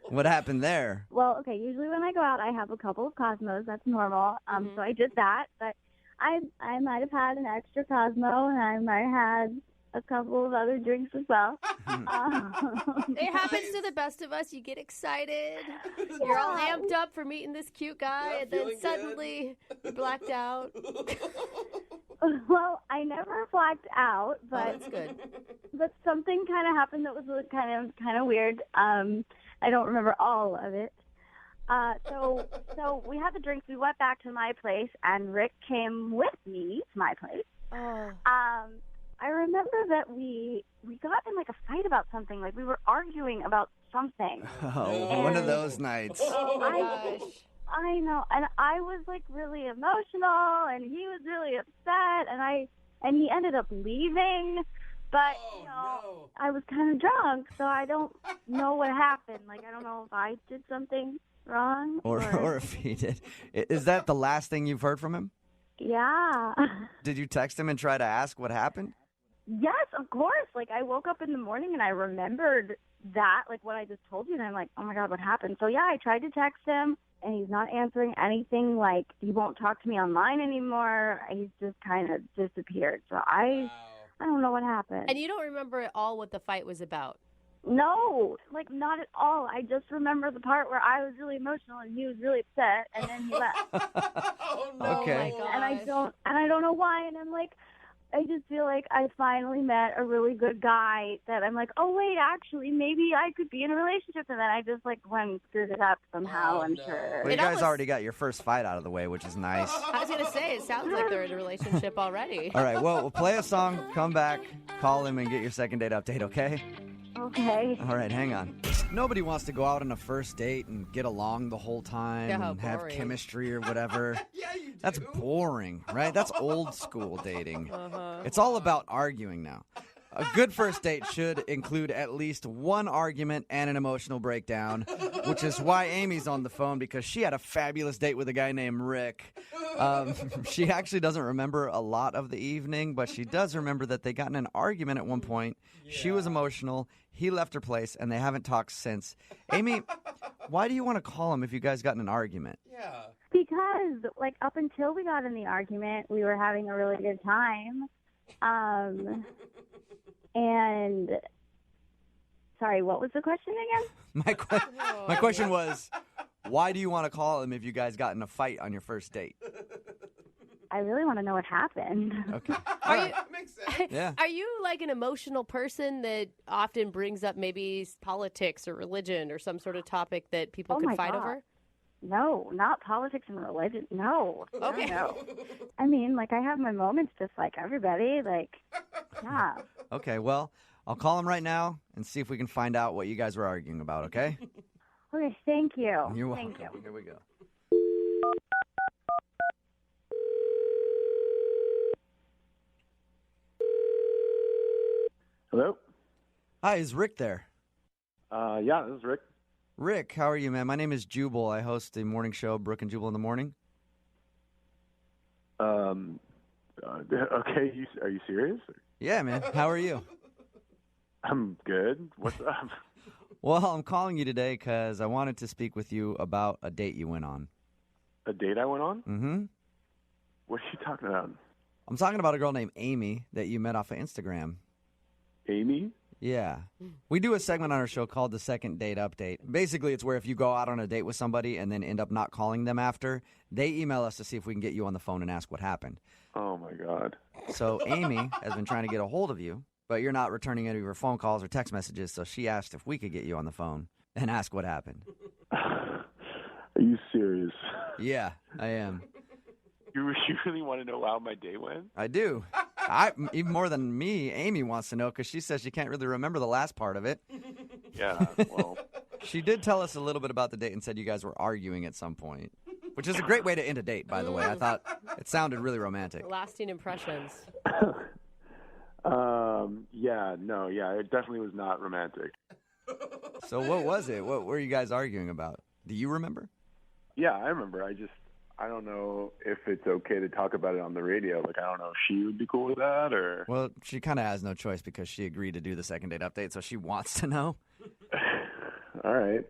What happened there? Well, okay, usually when I go out, I have a couple of Cosmos. That's normal. So I did that, but I might have had an extra Cosmo, and I might have had a couple of other drinks as well. It happens to the best of us. You get excited. You're all amped up for meeting this cute guy, and then suddenly you're blacked out. Well, I never blacked out, but that's good. But something kind of happened that was kind of weird. I don't remember all of it. So we had the drinks. We went back to my place, and Rick came with me to my place. Oh. I remember that we got in like a fight about something. Like we were arguing about something. Oh, one of those nights. Oh my gosh. I know, and I was like really emotional, and he was really upset, and he ended up leaving. But I was kind of drunk, so I don't know what happened. Like I don't know if I did something wrong, or if he did. Is that the last thing you've heard from him? Yeah. Did you text him and try to ask what happened? Yes, of course. Like I woke up in the morning and I remembered that, like what I just told you, and I'm like, oh my God, what happened? So yeah, I tried to text him, and he's not answering anything. Like he won't talk to me online anymore. He's just kind of disappeared. So I don't know what happened. And you don't remember at all what the fight was about? No, like not at all. I just remember the part where I was really emotional and he was really upset, and then he left. Oh no! Okay. Oh my gosh. And I don't know why. And I'm like, I just feel like I finally met a really good guy that I'm like, oh wait, actually maybe I could be in a relationship. And then I just like went and screwed it up somehow. I'm sure. Well, you guys already got your first fight out of the way, which is nice. I was gonna say, it sounds like they're in a relationship already. All right, well, we'll play a song, come back, call him, and get your second date update, okay? Okay. All right, hang on. Nobody wants to go out on a first date and get along the whole time and have boring. chemistry or whatever. That's boring, right? That's old school dating. It's all about arguing now. A good first date should include at least one argument and an emotional breakdown, which is why Amy's on the phone, because she had a fabulous date with a guy named Rick. She actually doesn't remember a lot of the evening, but she does remember that they got in an argument at one point. Yeah. She was emotional. He left her place, and they haven't talked since. Amy, why do you want to call him if you guys got in an argument? Yeah. Because, like, up until we got in the argument, we were having a really good time. And sorry, what was the question again? My question was, why do you want to call him if you guys got in a fight on your first date? I really want to know what happened. Okay. Makes sense. Yeah. Are you like an emotional person that often brings up maybe politics or religion or some sort of topic that people could fight over? No, not politics and religion. No. Okay. No. I mean, like, I have my moments just like everybody. Like, yeah. Okay, well, I'll call him right now and see if we can find out what you guys were arguing about, okay? Okay, thank you. You're welcome. Thank you. Here we go. Hello? Hi, is Rick there? Yeah, this is Rick. Rick, how are you, man? My name is Jubal. I host the morning show, Brooke and Jubal in the Morning. Okay, are you serious? Yeah, man. How are you? I'm good. What's up? Well, I'm calling you today because I wanted to speak with you about a date you went on. A date I went on? Mm-hmm. What are you talking about? I'm talking about a girl named Amy that you met off of Instagram. Amy? Yeah. We do a segment on our show called the Second Date Update. Basically, it's where if you go out on a date with somebody and then end up not calling them after, they email us to see if we can get you on the phone and ask what happened. Oh, my God. So Amy has been trying to get a hold of you, but you're not returning any of her phone calls or text messages, so she asked if we could get you on the phone and ask what happened. Are you serious? Yeah, I am. You really want to know how my day went? I do. Even more than me, Amy wants to know because she says she can't really remember the last part of it. Yeah, well. She did tell us a little bit about the date and said you guys were arguing at some point, which is a great way to end a date, by the way. I thought it sounded really romantic. Lasting impressions. Yeah, it definitely was not romantic. So what was it? What were you guys arguing about? Do you remember? Yeah, I remember. I don't know if it's okay to talk about it on the radio. Like, I don't know if she would be cool with that or... Well, she kind of has no choice because she agreed to do the second date update, so she wants to know. All right.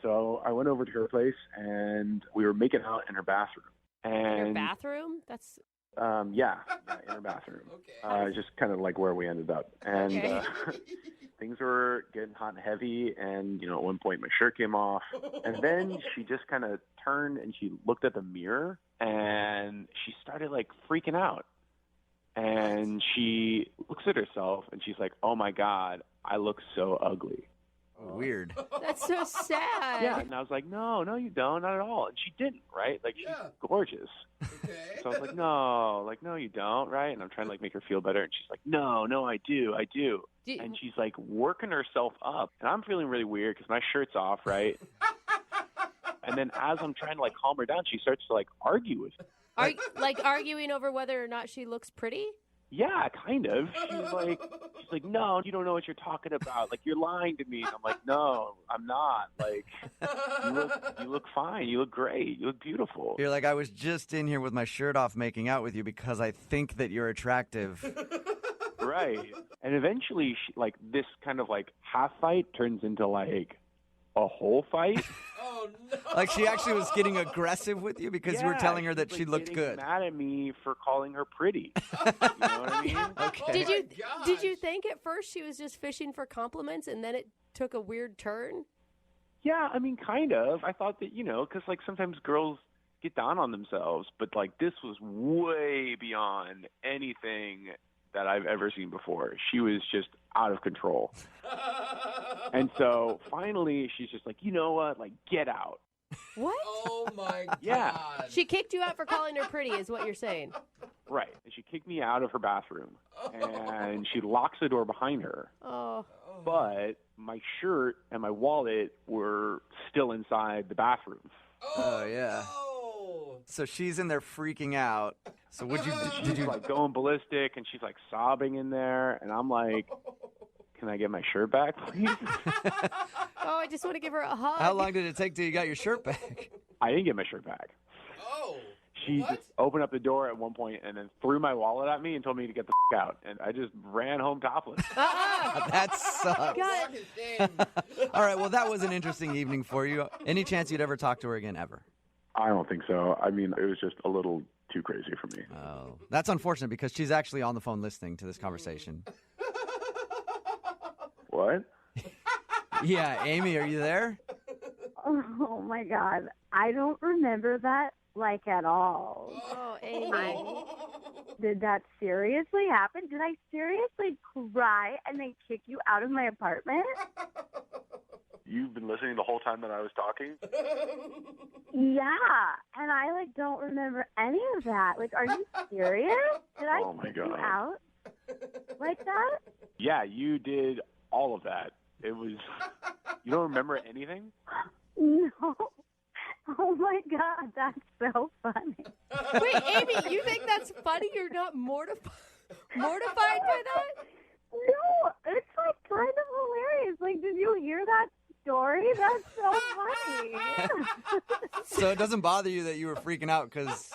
So I went over to her place, and we were making out in her bathroom. And, Your bathroom? That's... Yeah, in her bathroom. Okay. Just kind of like where we ended up. And things were getting hot and heavy, and, you know, at one point my shirt came off. And then she just kind of turned and she looked at the mirror, and she started, like, freaking out. And she looks at herself, and she's like, oh, my God, I look so ugly. Weird. That's so sad. Yeah, and I was like, no, you don't, not at all. And she didn't, right? Like, she's gorgeous. Okay. So I was like, no, you don't, right? And I'm trying to, like, make her feel better. And she's like, no, I do. And she's, like, working herself up. And I'm feeling really weird because my shirt's off, right? And then as I'm trying to, like, calm her down, she starts to, like, argue with me. Arguing over whether or not she looks pretty? Yeah, kind of. She's like, no, you don't know what you're talking about. Like, you're lying to me. And I'm like, no, I'm not. Like, you look fine. You look great. You look beautiful. You're like, I was just in here with my shirt off making out with you because I think that you're attractive. Right. And eventually, like, this kind of, like, half fight turns into, like, a whole fight. Oh, no. Like, she actually was getting aggressive with you because you were telling her that she's, she like, looked getting good. Mad at me for calling her pretty. You know what I mean? Okay. Did you think at first she was just fishing for compliments and then it took a weird turn? Yeah, I mean, kind of. I thought that, you know, because, like, sometimes girls get down on themselves, but, like, this was way beyond anything that I've ever seen before. She was just out of control. And so finally she's just like, you know what? Like, get out. What? Oh, my God. Yeah. She kicked you out for calling her pretty is what you're saying. Right. And she kicked me out of her bathroom. And she locks the door behind her. Oh. But my shirt and my wallet were still inside the bathroom. Oh, yeah. So she's in there freaking out. So did you like going ballistic, and she's like sobbing in there, and I'm like, can I get my shirt back, please? Oh, I just want to give her a hug. How long did it take till you got your shirt back? I didn't get my shirt back. Oh. She just opened up the door at one point and then threw my wallet at me and told me to get the out. And I just ran home topless. That sucks. All right, well, that was an interesting evening for you. Any chance you'd ever talk to her again, ever? I don't think so. I mean, it was just a little too crazy for me. Oh, that's unfortunate because she's actually on the phone listening to this conversation. What? Yeah, Amy, are you there? Oh, my God. I don't remember that, like, at all. Oh, Amy. Did that seriously happen? Did I seriously cry and then kick you out of my apartment? You've been listening the whole time that I was talking? Yeah, and I, like, don't remember any of that. Like, are you serious? Did I kick you out like that? Yeah, you did all of that. It was... You don't remember anything? No. Oh, my God, that's so funny. Wait, Amy, you think that's funny? You're not mortified by that? No, it's, like, kind of hilarious. Like, did you hear that story? That's so funny. So it doesn't bother you that you were freaking out because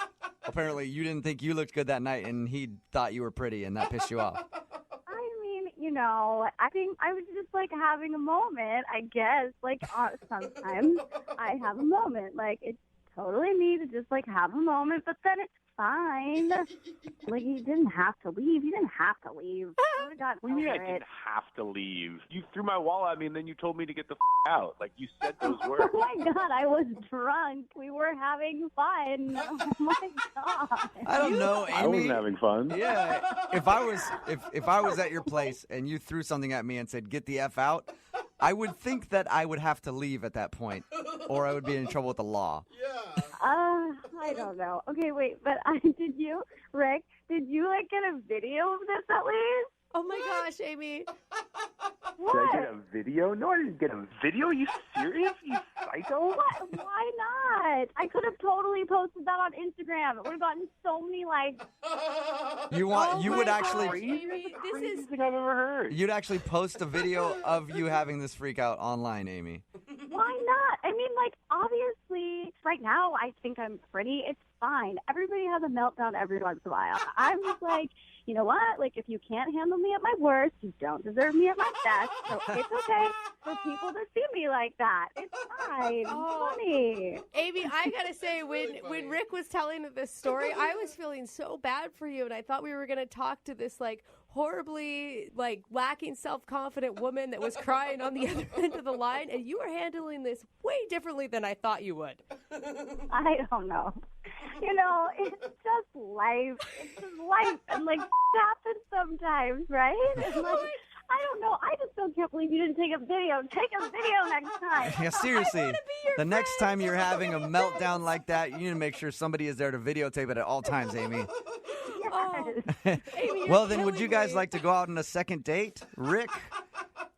apparently you didn't think you looked good that night and he thought you were pretty and that pissed you off. I mean, you know, I think I was just, like, having a moment, I guess. Like, sometimes I have a moment. Like, it's totally me to just, like, have a moment, but then it's fine. Like, you didn't have to leave. You didn't have to leave. I got What do you mean I didn't have to leave? You threw my wallet at me and then you told me to get the out. Like, you said those words. Oh, my God, I was drunk. We were having fun. Oh, my God. I don't know, Amy. I wasn't having fun. Yeah, if I was at your place and you threw something at me and said, get the F out, I would think that I would have to leave at that point or I would be in trouble with the law. I don't know. Okay, wait, but Rick, did you, like, get a video of this at least? Oh, my gosh, Amy. What? Did I get a video? No, I didn't get a video. Are you serious? You psycho? What? Why not? I could have totally posted that on Instagram. It would have gotten so many likes. You would actually... Amy, this is... thing I've ever heard. You'd actually post a video of you having this freak out online, Amy. Why not? I mean, like, obviously, right now I think I'm pretty. It's fine. Everybody has a meltdown every once in a while. I'm just like, you know what? Like, if you can't handle me at my worst, you don't deserve me at my best. So it's okay for people to see me like that. It's fine. It's funny. Amy, I gotta say, when Rick was telling this story, I was feeling so bad for you, and I thought we were gonna talk to this like horribly like lacking self-confident woman that was crying on the other end of the line, and you were handling this way differently than I thought you would. I don't know. You know, it's just life. It's just life, and like happens sometimes, right? And like, I don't know. I just still can't believe you didn't take a video. Take a video next time. Yeah, seriously. The next time you're having a meltdown like that, you need to make sure somebody is there to videotape it at all times, Amy. Amy, Well, then, would you guys like to go out on a second date? Rick,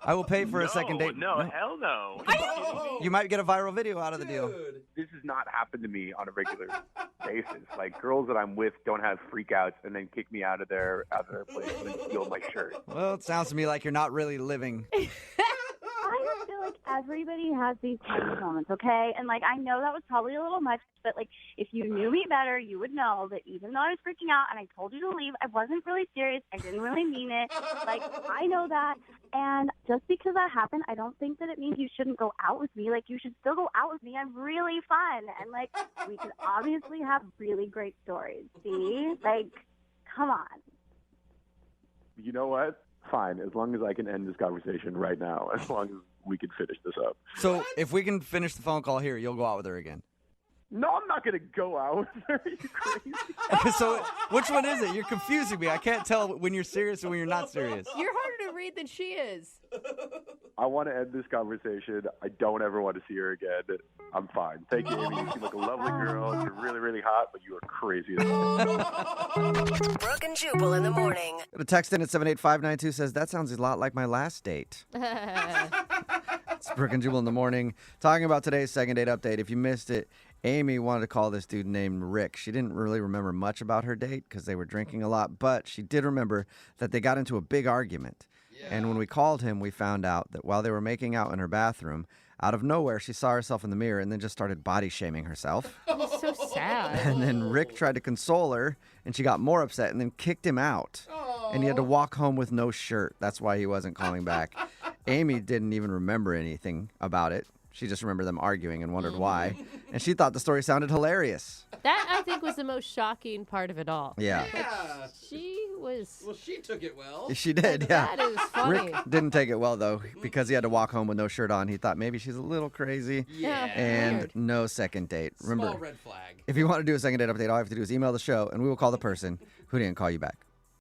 I will pay for a second date. No, hell no. You might get a viral video out of the deal. This has not happened to me on a regular basis. Like, girls that I'm with don't have freakouts and then kick me out of their place and then steal my shirt. Well, it sounds to me like you're not really living. I just feel like everybody has these kind of moments, okay? And, like, I know that was probably a little much, but, like, if you knew me better, you would know that even though I was freaking out and I told you to leave, I wasn't really serious. I didn't really mean it. Like, I know that. And just because that happened, I don't think that it means you shouldn't go out with me. Like, you should still go out with me. I'm really fun. And, like, we could obviously have really great stories. See? Like, come on. You know what? Fine, as long as I can end this conversation right now, as long as we can finish this up. So if we can finish the phone call here, you'll go out with her again. No, I'm not going to go out with her. Are you crazy? So which one is it? You're confusing me. I can't tell when you're serious and when you're not serious. You're harder to read than she is. I want to end this conversation. I don't ever want to see her again. I'm fine. Thank you, Amy. You seem like a lovely girl. You're really, really hot, but you are crazy as well. Brooke and Jubal in the morning. The text in at 78592 says, that sounds a lot like my last date. It's Brooke and Jubal in the morning. Talking about today's second date update. If you missed it, Amy wanted to call this dude named Rick. She didn't really remember much about her date because they were drinking a lot, but she did remember that they got into a big argument. And when we called him, we found out that while they were making out in her bathroom, out of nowhere, she saw herself in the mirror and then just started body shaming herself. That's so sad. And then Rick tried to console her, and she got more upset and then kicked him out. And he had to walk home with no shirt. That's why he wasn't calling back. Amy didn't even remember anything about it. She just remembered them arguing and wondered why. And she thought the story sounded hilarious. That, I think, was the most shocking part of it all. Yeah. She was... Well, she took it well. She did, yeah. That is funny. Rick didn't take it well, though, because he had to walk home with no shirt on. He thought maybe she's a little crazy. Yeah. And Weird. no second date. Remember, Small red flag. if you want to do a second date update, all you have to do is email the show, and we will call the person who didn't call you back.